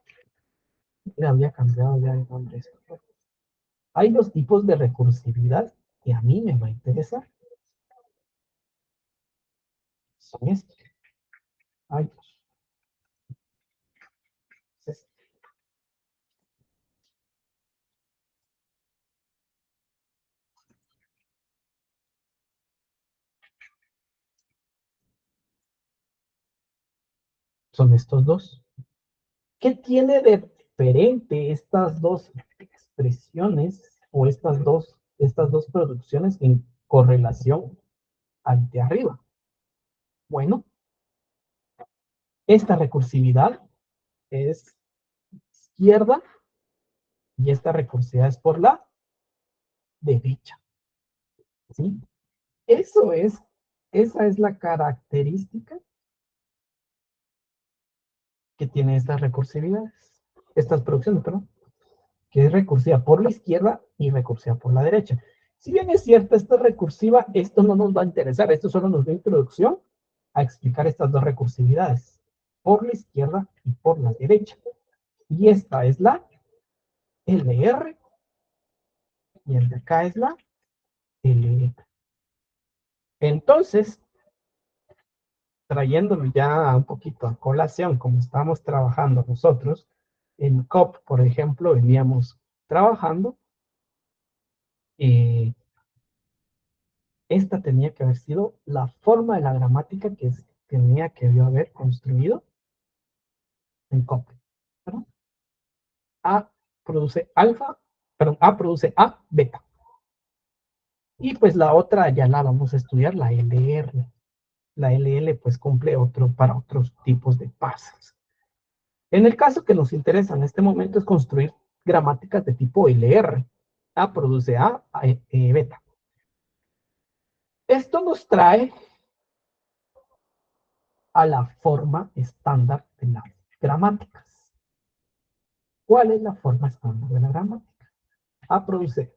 Le había cambiado ya el nombre. Hay dos tipos de recursividad que a mí me va a interesar. Son estos. Hay dos. Son estos dos. ¿Qué tiene de diferente estas dos expresiones o estas dos producciones en correlación al de arriba? Bueno, esta recursividad es izquierda y esta recursividad es por la derecha. ¿Sí? Eso es, esa es la característica que tiene estas recursividades, estas producciones, perdón, que es recursiva por la izquierda y recursiva por la derecha. Si bien es cierto, esta recursiva, esto no nos va a interesar, esto solo nos da introducción a explicar estas dos recursividades, por la izquierda y por la derecha. Y esta es la LR y el de acá es la LE. Entonces, trayéndolo ya un poquito a colación, como estamos trabajando nosotros, en COP, por ejemplo, veníamos trabajando, eh, esta tenía que haber sido la forma de la gramática que tenía que yo haber construido en COP. ¿Verdad? A produce alfa, perdón, A produce A, beta. Y pues la otra ya la vamos a estudiar, la LR. La LL pues cumple para otros tipos de pasos. En el caso que nos interesa en este momento es construir gramáticas de tipo LR. A produce A, beta. Esto nos trae a la forma estándar de las gramáticas. ¿Cuál es la forma estándar de la gramática? A produce.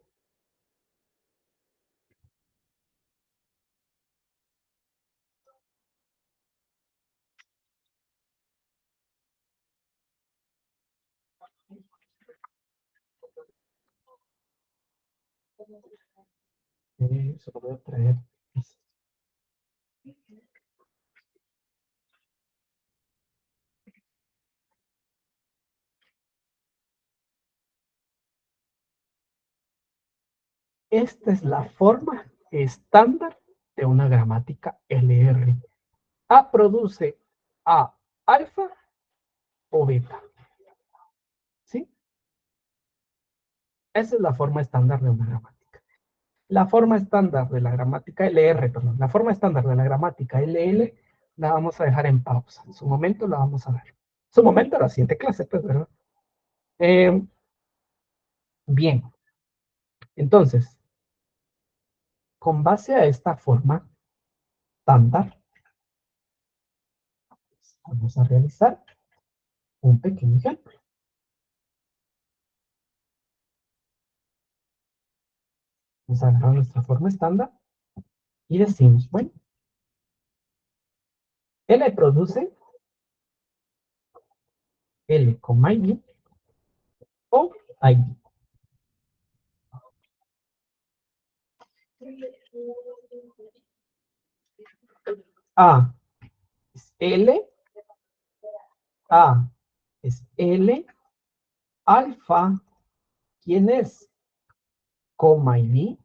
Solo voy a traer. Esta es la forma estándar de una gramática LR. A produce A alfa o beta. ¿Sí? Esa es la forma estándar de una gramática. La forma estándar de la gramática LR, perdón, la forma estándar de la gramática LL la vamos a dejar en pausa. En su momento la vamos a ver. En su momento, la siguiente clase, pues, ¿verdad? Eh, bien, entonces, con base a esta forma estándar, vamos a realizar un pequeño ejemplo. Vamos a agarrar nuestra forma estándar y decimos, bueno, L produce L, ID o ID. A es L, A es L, alfa, ¿quién es? ID,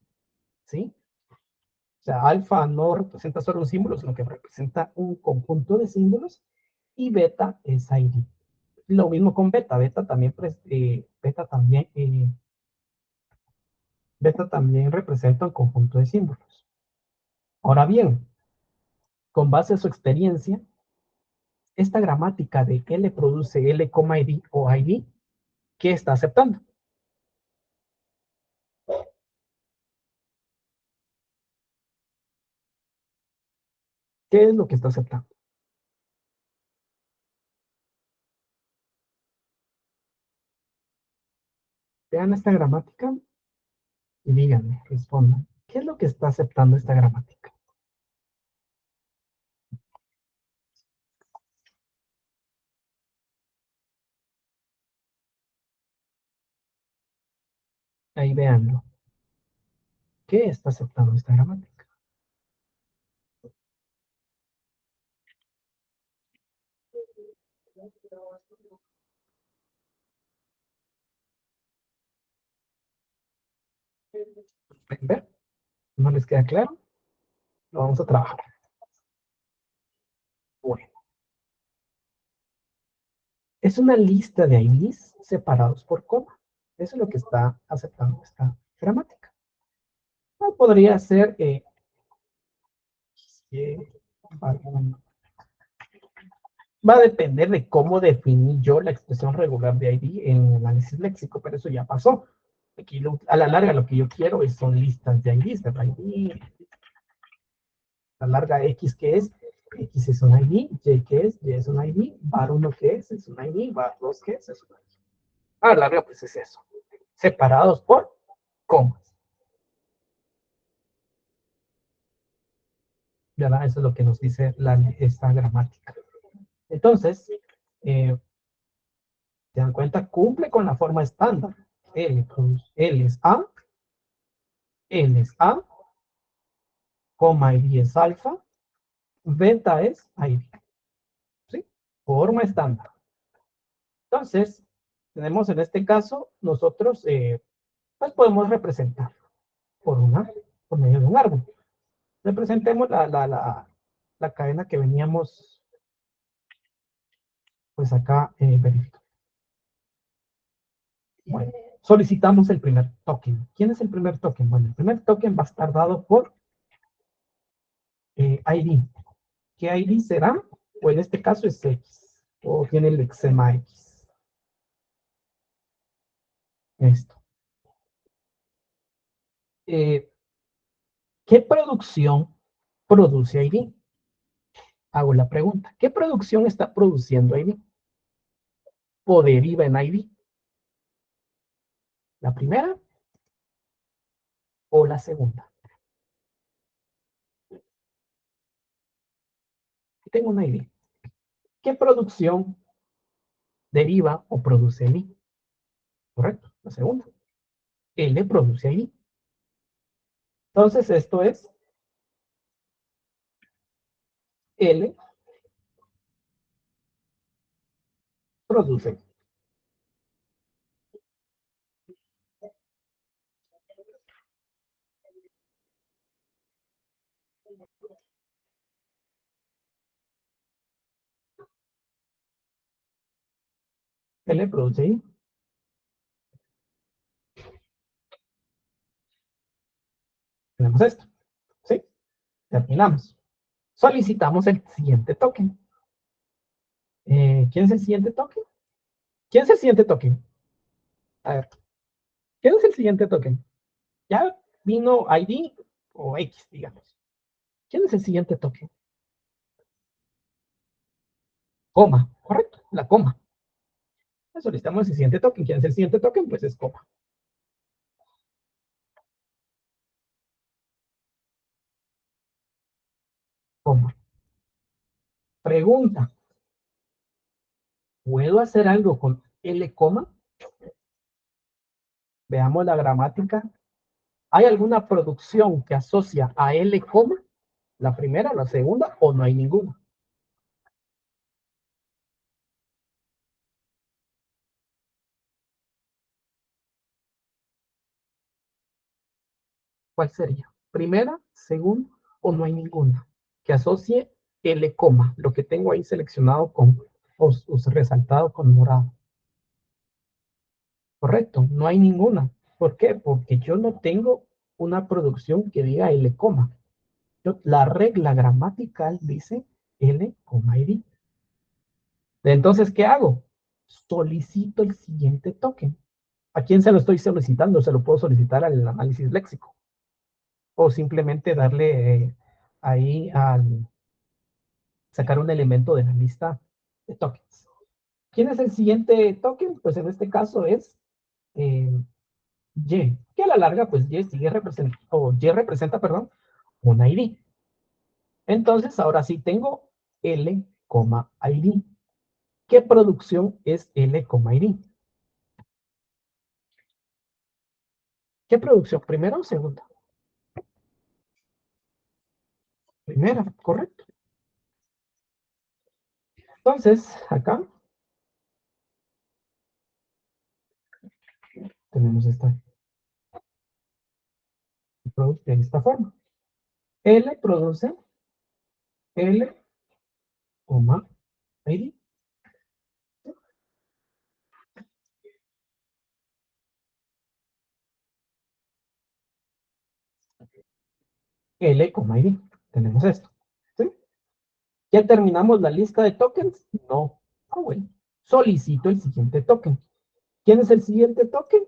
¿sí? O sea, alfa no representa solo un símbolo, sino que representa un conjunto de símbolos, y beta es ID. Lo mismo con beta, beta también representa un conjunto de símbolos. Ahora bien, con base a su experiencia, esta gramática de L produce L, ID o ID, ¿qué está aceptando? ¿Qué es lo que está aceptando? Vean esta gramática y díganme, respondan. ¿Qué es lo que está aceptando esta gramática? Ahí veanlo. ¿Qué está aceptando esta gramática? ¿Pueden ver? ¿No les queda claro? Lo vamos a trabajar. Bueno, es una lista de IDs separados por coma. Eso es lo que está aceptando esta gramática. O podría ser eh, va a depender de cómo definí yo la expresión regular de ID en el análisis léxico, pero eso ya pasó. Aquí a la larga lo que yo quiero son listas de IDs, de ID, la larga X que X es un ID, Y que Y es un ID, bar 1 que es un ID, bar 2 que es un ID. A la larga pues es eso, separados por comas. ¿Verdad? Eso es lo que nos dice esta gramática. Entonces, ¿se dan cuenta? Cumple con la forma estándar. L es A, N es A, coma y es alfa, beta es ID. ¿Sí? Forma estándar. Entonces, tenemos en este caso, nosotros pues podemos representar por medio de un árbol. Representemos la cadena que veníamos pues acá verificando. Bueno, solicitamos el primer token. ¿Quién es el primer token? Bueno, el primer token va a estar dado por ID. ¿Qué ID será? O en este caso es X. O tiene el lexema X. Esto. ¿Qué producción produce ID? Hago la pregunta. ¿Qué producción está produciendo ID? ¿O deriva en ID? ¿La primera o la segunda? Tengo una idea. ¿Qué producción deriva o produce ID? Correcto, la segunda. L produce ID. Entonces esto es L produce. L produce ID. tenemos esto, ¿sí? Terminamos. Solicitamos el siguiente token. ¿Quién es el siguiente token? ¿Quién es el siguiente token? A ver, ¿quién es el siguiente token? Ya vino ID o X, digamos. ¿Quién es el siguiente token? Coma, correcto, la coma. Solicitamos el siguiente token. ¿Quién es el siguiente token? Pues es coma. Coma. Pregunta. ¿Puedo hacer algo con L, coma? Veamos la gramática. ¿Hay alguna producción que asocia a L, coma? ¿La primera, la segunda o no hay ninguna? ¿Cuál sería? ¿Primera, segunda o no hay ninguna? Que asocie L, coma, lo que tengo ahí seleccionado con o resaltado con morado. Correcto, no hay ninguna. ¿Por qué? Porque yo no tengo una producción que diga L, coma. La regla gramatical dice L, ID. Entonces, ¿qué hago? Solicito el siguiente token. ¿A quién se lo estoy solicitando? Se lo puedo solicitar al análisis léxico. O simplemente darle ahí al sacar un elemento de la lista de tokens. ¿Quién es el siguiente token? Pues en este caso es eh, Y, que a la larga, pues Y sigue representando, o Y representa, perdón, un ID. Entonces, ahora sí tengo L, ID. ¿Qué producción es L, ID? ¿Qué producción? ¿Primera o segunda? Primera, correcto. Entonces, acá tenemos esta de esta forma. L produce L, ID. L, ID. Tenemos esto. ¿Sí? ¿Ya terminamos la lista de tokens? No. Ah, bueno. Solicito el siguiente token. ¿Quién es el siguiente token?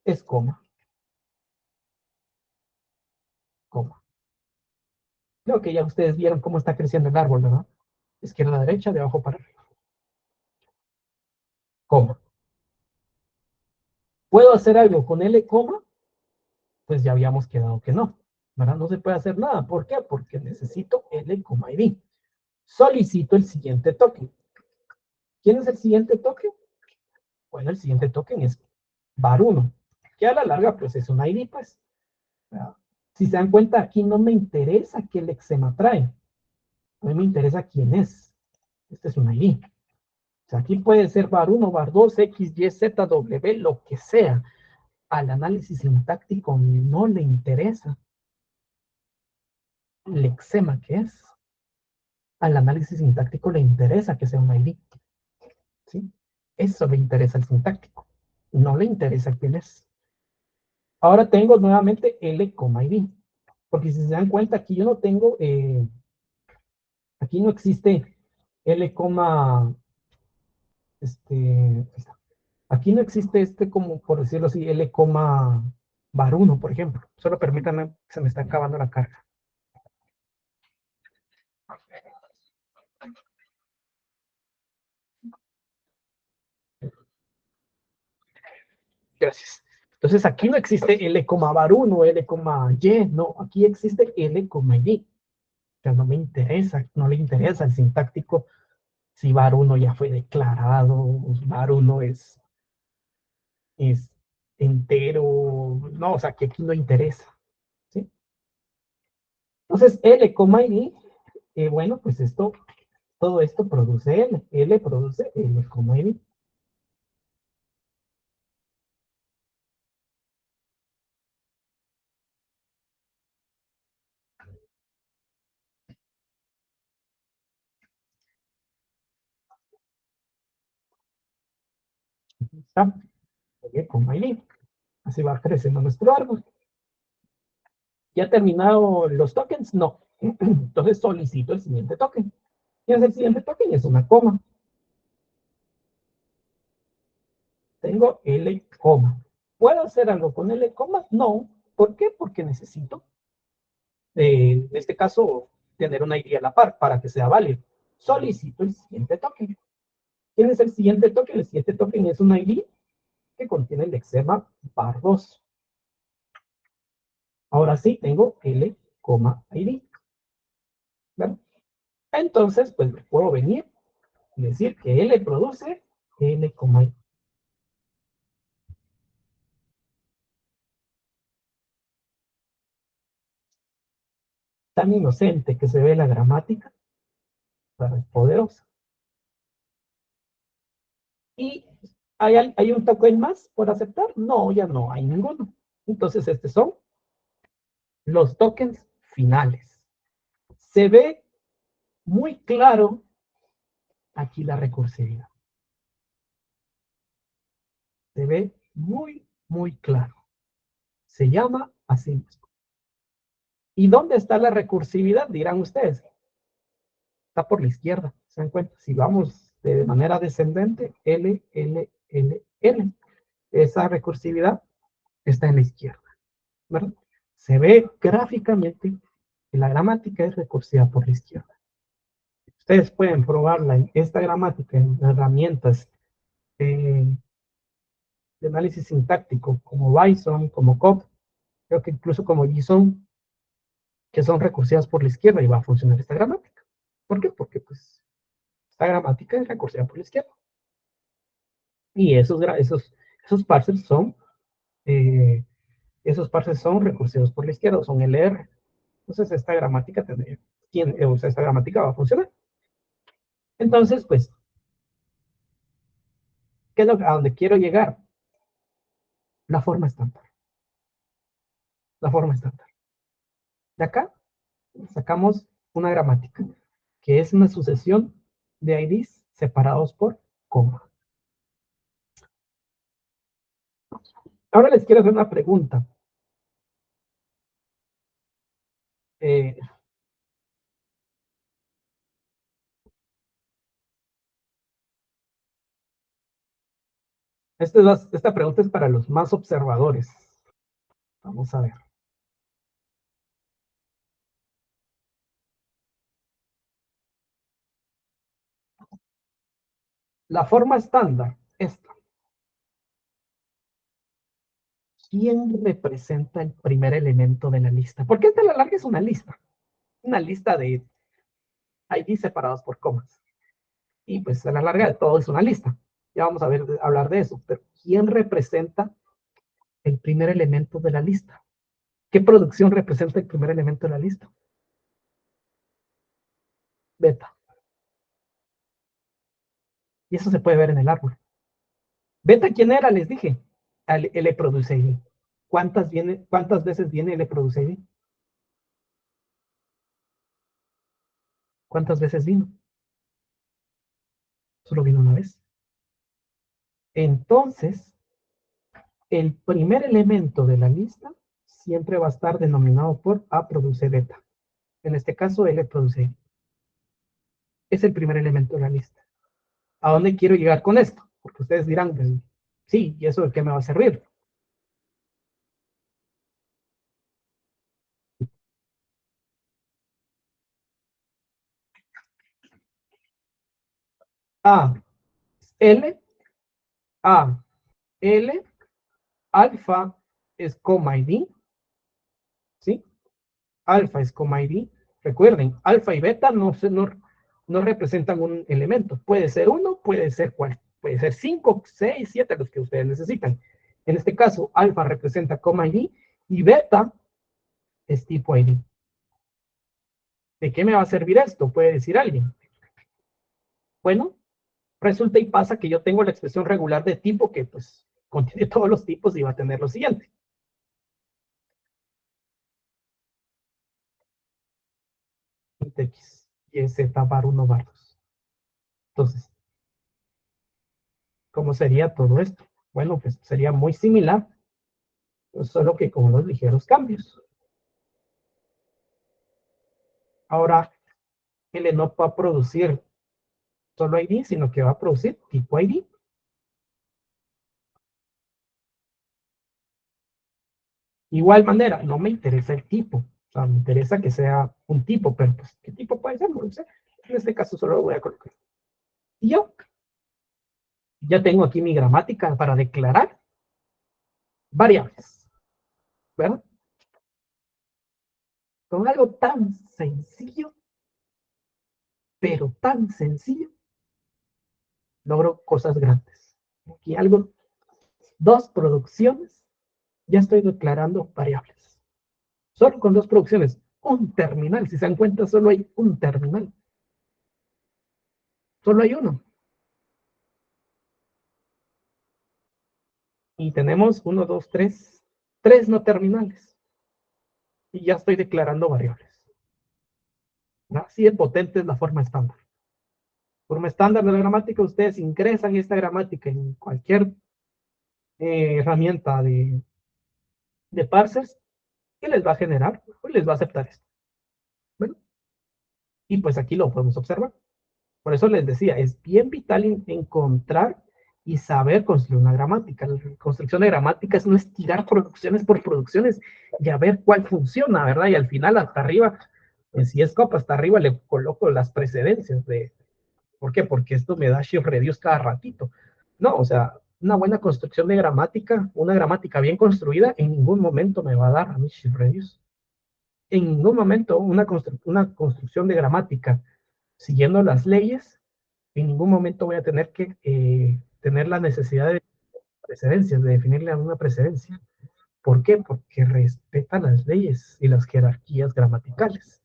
Es coma. Coma. Creo que ya ustedes vieron cómo está creciendo el árbol, ¿verdad? Izquierda a derecha, de abajo para arriba. Coma. ¿Puedo hacer algo con L, coma? Pues ya habíamos quedado que no. ¿Verdad? No se puede hacer nada. ¿Por qué? Porque necesito L, ID. Solicito el siguiente token. ¿Quién es el siguiente token? Bueno, el siguiente token es var1, que a la larga pues es un ID, pues. Si se dan cuenta, aquí no me interesa qué lexema trae. A mí me interesa quién es. Este es un ID. O sea, aquí puede ser var1, var2, x, y, z, w, lo que sea. Al análisis sintáctico no le interesa lexema que es. Al análisis sintáctico le interesa que sea un ID. ¿Sí? Eso le interesa al sintáctico. No le interesa quién es. Ahora tengo nuevamente L, ID. Porque si se dan cuenta, aquí yo no tengo, aquí no existe L, aquí no existe como por decirlo así, L, var1, por ejemplo. Solo permítanme, se me está acabando la carga. Gracias. Entonces aquí no existe L, var1, L, y, no, aquí existe L, ID. O sea, no me interesa, no le interesa al sintáctico si var1 ya fue declarado, var1 es entero, no, o sea, que aquí no interesa, ¿sí? Entonces, L, ID, bueno, pues todo esto produce L produce L, ID. ¿Está? L, ID. Así va creciendo nuestro árbol. ¿Ya terminado los tokens? No. Entonces solicito el siguiente token. ¿Qué es el siguiente token? Es una coma. Tengo L, coma. ¿Puedo hacer algo con L, coma? No. ¿Por qué? Porque necesito, en este caso, tener una ID a la par para que sea válido. Solicito el siguiente token. ¿Quién es el siguiente token? El siguiente token es una ID que contiene el lexema bar 2. Ahora sí, tengo L, ID. ¿Verdad? Entonces, pues me puedo venir y decir que L produce L, ID. Tan inocente que se ve la gramática, pero es poderosa. ¿Y hay un token más por aceptar? No, ya no hay ninguno. Entonces, estos son los tokens finales. Se ve muy claro aquí la recursividad. Se ve muy, muy claro. Se llama así mismo. ¿Y dónde está la recursividad? Dirán ustedes. Está por la izquierda. ¿Se dan cuenta? Si vamos de manera descendente, L, L, L, L. Esa recursividad está en la izquierda, ¿verdad? Se ve gráficamente que la gramática es recursiva por la izquierda. Ustedes pueden probarla en esta gramática en herramientas de análisis sintáctico como Bison, como COP, creo que incluso como JSON, que son recursivas por la izquierda y va a funcionar esta gramática. ¿Por qué? Porque pues esta gramática es recursiva por la izquierda. Y esos parsers son eh, recursivos por la izquierda, son LR. Entonces esta gramática o sea, esta gramática va a funcionar. Entonces, pues, ¿qué es a donde quiero llegar? La forma estándar. La forma estándar. De acá sacamos una gramática, que es una sucesión de IDs separados por coma. Ahora les quiero hacer una pregunta. Eh, esta pregunta es para los más observadores. Vamos a ver. La forma estándar, esta. ¿Quién representa el primer elemento de la lista? Porque esta a la larga es una lista. Una lista de IDs separados por comas. Y pues a la larga de todo es una lista. Ya vamos a hablar de eso. Pero ¿quién representa el primer elemento de la lista? ¿Qué producción representa el primer elemento de la lista? Beta. Y eso se puede ver en el árbol. Beta, ¿quién era? Les dije. L produce ID. ¿Cuántas veces viene L produce ID? ¿Cuántas veces vino? Solo vino una vez. Entonces, el primer elemento de la lista siempre va a estar denominado por A produce beta. En este caso, L produce ID. Es el primer elemento de la lista. ¿A dónde quiero llegar con esto? Porque ustedes dirán, pues, sí, ¿y eso de qué me va a servir? A, L, A, L, alfa es coma ID, ¿sí? Alfa es coma ID. Recuerden, alfa y beta no representan un elemento. Puede ser uno, puede ser cuál. Puede ser 5, 6, 7, los que ustedes necesitan. En este caso, alfa representa coma ID y beta es tipo ID. ¿De qué me va a servir esto? Puede decir alguien. Bueno, resulta y pasa que yo tengo la expresión regular de tipo que pues contiene todos los tipos y va a tener lo siguiente. X y Z bar 1 bar 2. Entonces, ¿cómo sería todo esto? Bueno, pues sería muy similar, solo que con unos ligeros cambios. Ahora, L no va a producir solo ID, sino que va a producir tipo ID. Igual manera, no me interesa el tipo. O sea, me interesa que sea un tipo, pero pues, ¿qué tipo puede ser? No lo sé. En este caso solo lo voy a colocar. Y yo ya tengo aquí mi gramática para declarar variables, ¿verdad? Con algo tan sencillo, pero tan sencillo, logro cosas grandes. Aquí algo, dos producciones, ya estoy declarando variables. Solo con dos producciones, un terminal. Si se dan cuenta, solo hay un terminal. Solo hay uno. Y tenemos uno, dos, tres no terminales. Y ya estoy declarando variables. Así de potente es la forma estándar. Forma estándar de la gramática, ustedes ingresan esta gramática en cualquier herramienta de parsers que les va a generar, pues les va a aceptar esto. Bueno, y pues aquí lo podemos observar. Por eso les decía, es bien vital encontrar y saber construir una gramática. La construcción de gramática es no estirar producciones por producciones y a ver cuál funciona, ¿verdad? Y al final hasta arriba, si es copa, hasta arriba le coloco las precedencias de, ¿por qué? Porque esto me da shift reduce cada ratito. No, o sea, una buena construcción de gramática, una gramática bien construida, en ningún momento me va a dar a mí shift reduce. En ningún momento una construcción de gramática siguiendo las leyes, en ningún momento voy a tener que tener la necesidad de precedencias, de definirle a una precedencia. ¿Por qué? Porque respeta las leyes y las jerarquías gramaticales,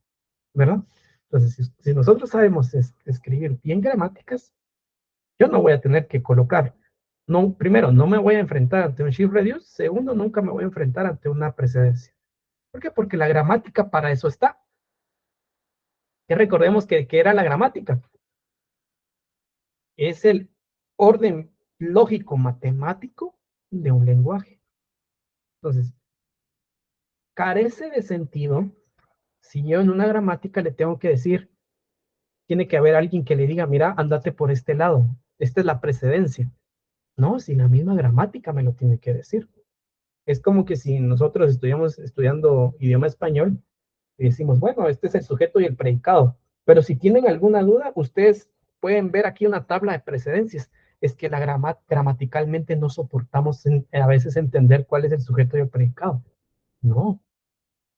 ¿verdad? Entonces, si nosotros sabemos escribir bien gramáticas, yo no voy a tener que colocar, no, primero, no me voy a enfrentar ante un shift reduce, segundo, nunca me voy a enfrentar ante una precedencia. ¿Por qué? Porque la gramática para eso está. Que recordemos que era la gramática. Es el orden lógico matemático de un lenguaje. Entonces, carece de sentido si yo en una gramática le tengo que decir, tiene que haber alguien que le diga, mira, andate por este lado, esta es la precedencia. No, si la misma gramática me lo tiene que decir. Es como que si nosotros estudiamos estudiando idioma español y decimos, bueno, este es el sujeto y el predicado, pero si tienen alguna duda, ustedes pueden ver aquí una tabla de precedencias. Es que gramaticalmente no soportamos a veces entender cuál es el sujeto y el predicado. No,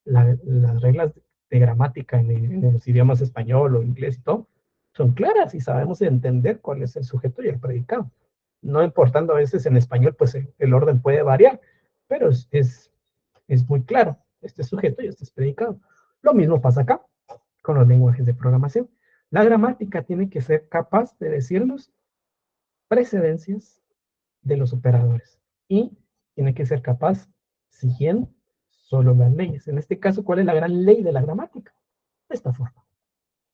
las reglas de gramática en los idiomas español o inglés y todo son claras y sabemos entender cuál es el sujeto y el predicado. No importando a veces en español, pues el orden puede variar, pero es muy claro. Este es sujeto y este es predicado. Lo mismo pasa acá con los lenguajes de programación. La gramática tiene que ser capaz de decirnos precedencias de los operadores y tiene que ser capaz, siguiendo solo las leyes. En este caso, ¿cuál es la gran ley de la gramática? Esta forma,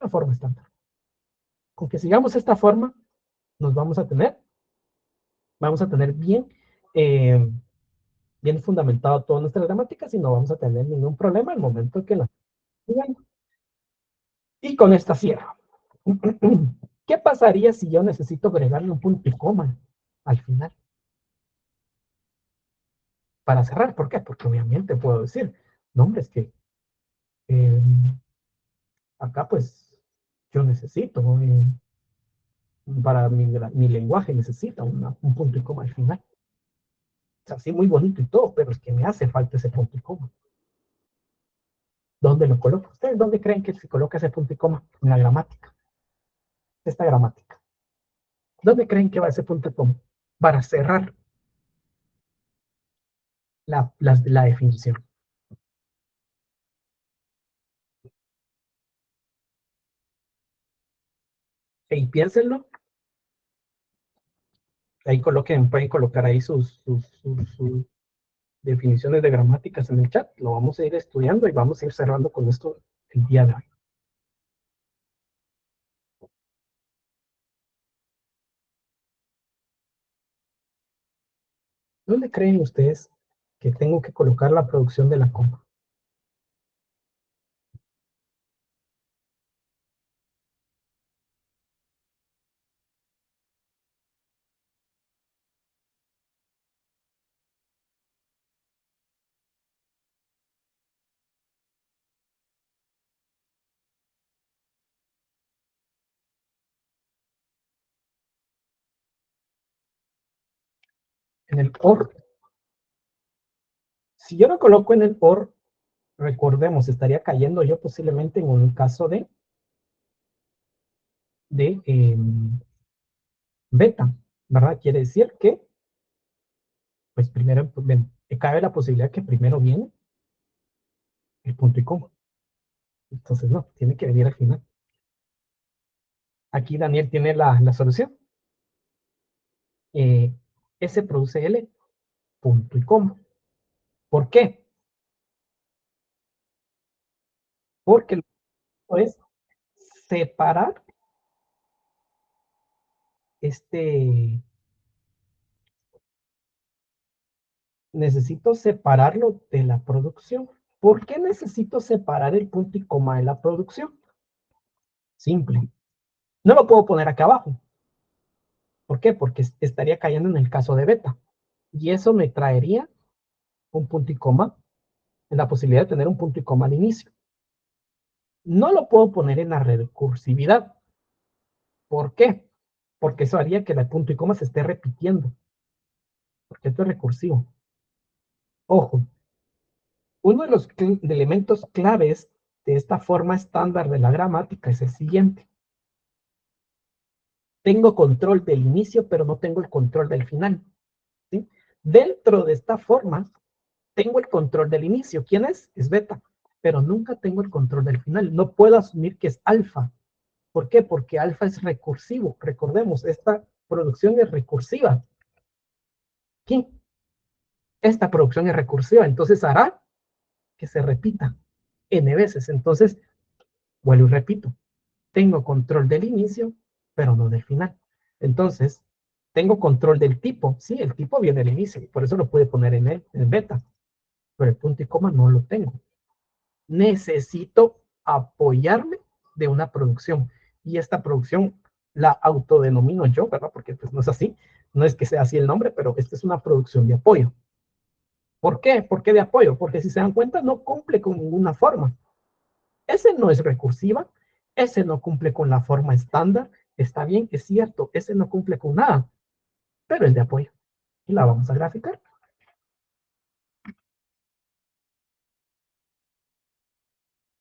la forma estándar. Con que sigamos esta forma, nos vamos a tener bien, eh, bien fundamentado todas nuestras gramáticas y no vamos a tener ningún problema al momento que la sigamos. Y con esta cierro. ¿Qué pasaría si yo necesito agregarle un punto y coma al final? Para cerrar, ¿por qué? Porque obviamente puedo decir, no, hombre, es que eh, acá pues yo necesito, para mi lenguaje necesita un punto y coma al final. O sea, sí, muy bonito y todo, pero es que me hace falta ese punto y coma. ¿Dónde lo coloco? ¿Ustedes dónde creen que se coloca ese punto y coma? En la gramática. Esta gramática. ¿Dónde creen que va ese punto y coma? Para cerrar la definición. Y piénsenlo, ahí pueden colocar ahí sus definiciones de gramáticas en el chat. Lo vamos a ir estudiando y vamos a ir cerrando con esto el día de hoy. ¿Dónde creen ustedes que tengo que colocar la producción de la coma? el OR. Si yo lo coloco en el OR, recordemos, estaría cayendo yo posiblemente en un caso de beta, ¿verdad? Quiere decir que, pues primero, cabe la posibilidad que primero viene el punto y coma. Entonces, no, tiene que venir al final. Aquí Daniel tiene la solución. S produce L, punto y coma. ¿Por qué? Porque lo que es separar necesito separarlo de la producción. ¿Por qué necesito separar el punto y coma de la producción? Simple. No lo puedo poner acá abajo. ¿Por qué? Porque estaría cayendo en el caso de beta. Y eso me traería un punto y coma, en la posibilidad de tener un punto y coma al inicio. No lo puedo poner en la recursividad. ¿Por qué? Porque eso haría que el punto y coma se esté repitiendo. Porque esto es recursivo. Ojo, uno de los elementos claves de esta forma estándar de la gramática es el siguiente. Tengo control del inicio, pero no tengo el control del final. ¿Sí? Dentro de esta forma, tengo el control del inicio. ¿Quién es? Es beta. Pero nunca tengo el control del final. No puedo asumir que es alfa. ¿Por qué? Porque alfa es recursivo. Recordemos, esta producción es recursiva. ¿Qué? Esta producción es recursiva. Entonces hará que se repita n veces. Entonces, vuelvo y repito. Tengo control del inicio, pero no del final. Entonces, tengo control del tipo. Sí, el tipo viene al inicio, por eso lo puede poner en beta, pero el punto y coma no lo tengo. Necesito apoyarme de una producción, y esta producción la autodenomino yo, ¿verdad? Porque pues no es así, no es que sea así el nombre, pero esta es una producción de apoyo. ¿Por qué? ¿Por qué de apoyo? Porque si se dan cuenta, no cumple con ninguna forma. Ese no es recursiva, ese no cumple con la forma estándar, está bien, es cierto, ese no cumple con nada, pero es de apoyo. Y la vamos a graficar.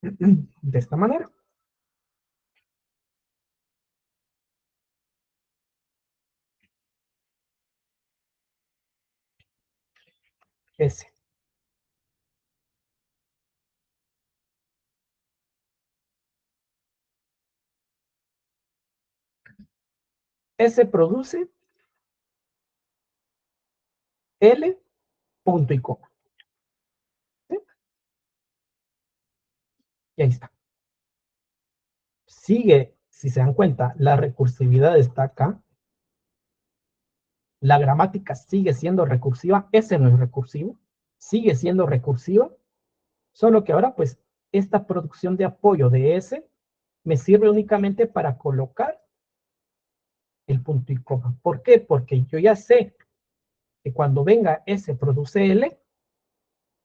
De esta manera. S. S produce L, punto y coma. ¿Sí? Y ahí está. Sigue, si se dan cuenta, la recursividad está acá. La gramática sigue siendo recursiva. S no es recursivo. Sigue siendo recursiva. Solo que ahora, pues, esta producción de apoyo de S me sirve únicamente para colocar el punto y coma. ¿Por qué? Porque yo ya sé que cuando venga S produce L,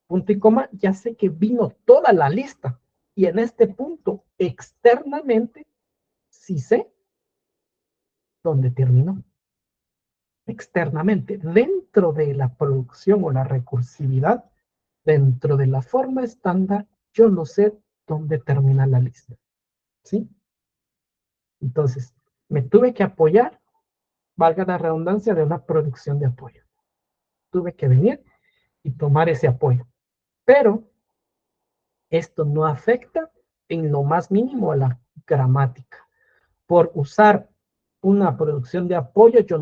punto y coma, ya sé que vino toda la lista. Y en este punto, externamente, sí sé dónde terminó. Externamente, dentro de la producción o la recursividad, dentro de la forma estándar, yo no sé dónde termina la lista. ¿Sí? Entonces, me tuve que apoyar, valga la redundancia, de una producción de apoyo. Tuve que venir y tomar ese apoyo. Pero esto no afecta en lo más mínimo a la gramática. Por usar una producción de apoyo, yo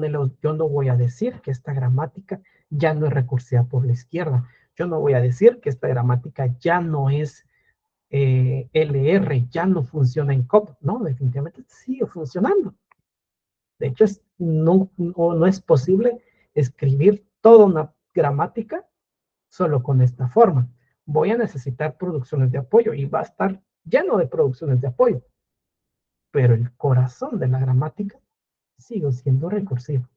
no voy a decir que esta gramática ya no es recursiva por la izquierda. Yo no voy a decir que esta gramática ya no es LR, ya no funciona en COP. No, definitivamente sigue funcionando. De hecho, no es posible escribir toda una gramática solo con esta forma. Voy a necesitar producciones de apoyo y va a estar lleno de producciones de apoyo. Pero el corazón de la gramática sigue siendo recursivo.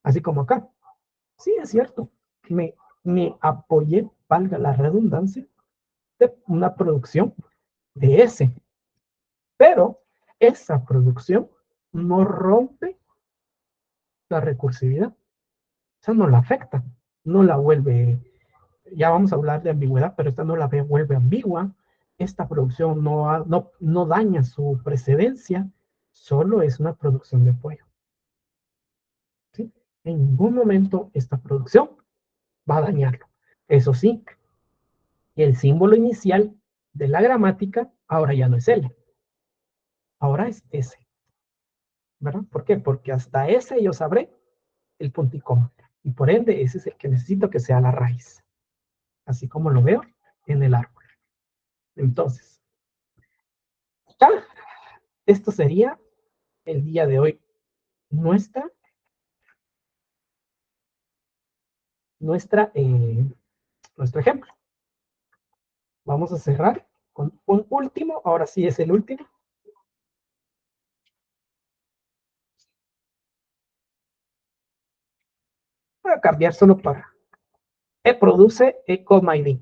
Así como acá. Sí, es cierto. Me apoyé, valga la redundancia, de una producción de S. Pero esa producción no rompe la recursividad. O sea, no la afecta. no la vuelve, ya vamos a hablar de ambigüedad, pero esta no la vuelve ambigua, esta producción no daña su precedencia, solo es una producción de pollo. ¿Sí? En ningún momento esta producción va a dañarlo. Eso sí, el símbolo inicial de la gramática ahora ya no es L, ahora es S, ¿verdad? ¿Por qué? Porque hasta S yo sabré el punto y coma, y por ende ese es el que necesito que sea la raíz, así como lo veo en el árbol. Entonces, ya, esto sería el día de hoy nuestra, nuestra, nuestro ejemplo. Vamos a cerrar con un último, ahora sí es el último. Voy a cambiar solo para E produce E, ID.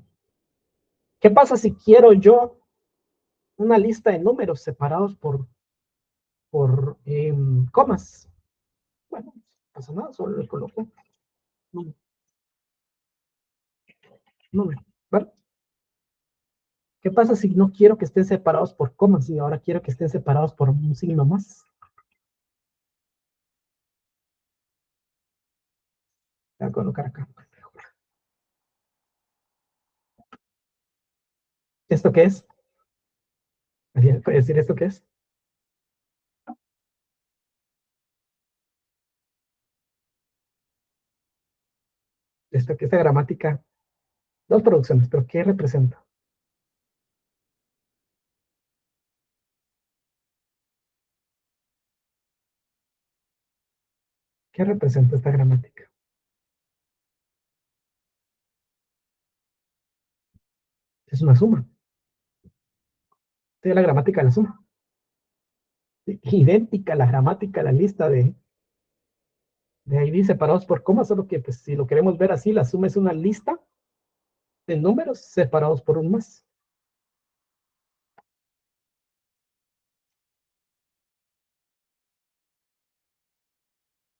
¿Qué pasa si quiero yo una lista de números separados por comas? Bueno, no pasa nada, solo le coloco número, número, ¿vale? ¿Qué pasa si no quiero que estén separados por comas y ahora quiero que estén separados por un signo más? Voy a colocar acá. ¿Esto qué es? ¿Alguien puede decir esto qué es? Esto que esta gramática, dos producciones, pero ¿qué representa? ¿Qué representa esta gramática? Es una suma. Es la gramática de la suma. Idéntica a la gramática, la lista de ID separados por comas, solo que pues, si lo queremos ver así, la suma es una lista de números separados por un más.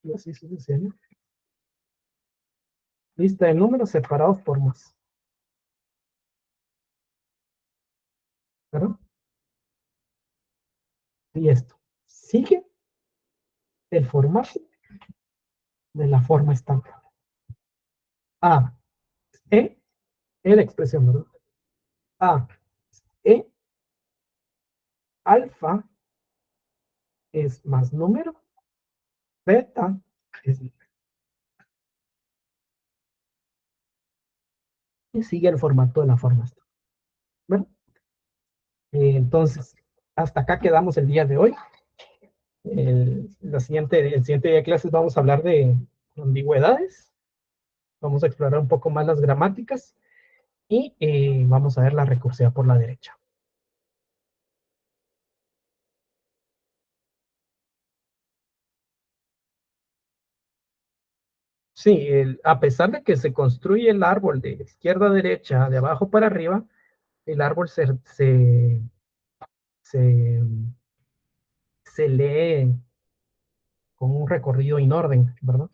Y así sucesivamente. Lista de números separados por más. ¿Verdad? Y esto sigue el formato de la forma estándar. A, E, E la expresión, ¿verdad? A, E, alfa es más número, beta es, y sigue el formato de la forma estándar. ¿Verdad? Entonces, hasta acá quedamos el día de hoy. El siguiente día de clases vamos a hablar de ambigüedades, vamos a explorar un poco más las gramáticas y vamos a ver la recursiva por la derecha. Sí, a pesar de que se construye el árbol de izquierda a derecha, de abajo para arriba, el árbol se, se lee con un recorrido en orden, ¿verdad?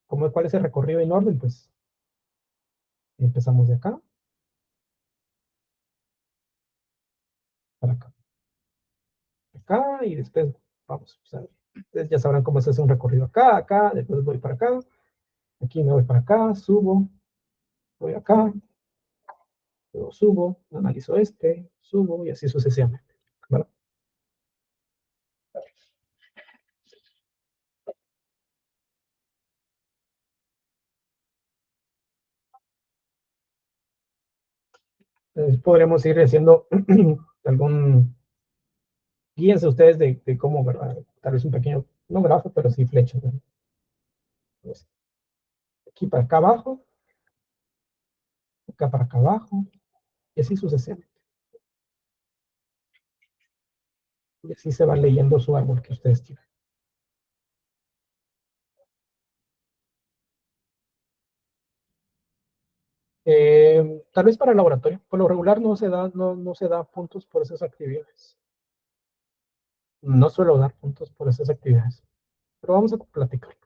¿Cuál es el recorrido en orden? Pues empezamos de acá para acá, acá y después vamos. O sea, ustedes ya sabrán cómo se hace un recorrido acá, acá, después voy para acá, aquí me voy para acá, subo, voy acá, luego subo, analizo este, subo y así sucesivamente, ¿verdad? Entonces, podremos ir haciendo algún, guíense ustedes de cómo, ¿verdad? Tal vez un pequeño, no grafo, pero sí flechas, ¿verdad? Entonces, aquí para acá abajo, acá para acá abajo, y así sucesivamente. Y así se va leyendo su árbol que ustedes tienen. Tal vez para el laboratorio. Por lo regular no se da puntos por esas actividades. No suelo dar puntos por esas actividades. Pero vamos a platicar.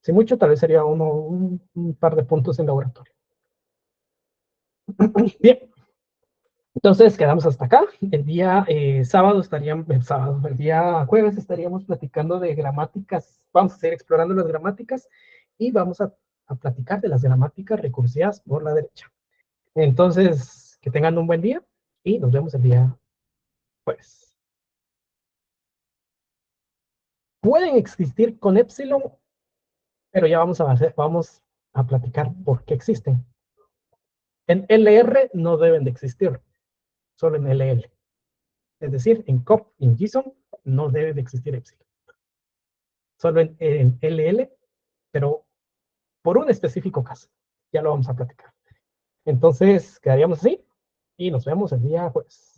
Si mucho, tal vez sería un par de puntos en laboratorio. Bien, entonces quedamos hasta acá. El día sábado estaríamos, el día jueves estaríamos platicando de gramáticas, vamos a seguir explorando las gramáticas y vamos a platicar de las gramáticas recursivas por la derecha. Entonces, que tengan un buen día y nos vemos el día jueves. Pueden existir con epsilon, pero ya vamos a platicar por qué existen. En LR no deben de existir, solo en LL. Es decir, en COP y en JSON no debe de existir epsilon. Solo en LL, pero por un específico caso. Ya lo vamos a platicar. Entonces, quedaríamos así y nos vemos el día jueves.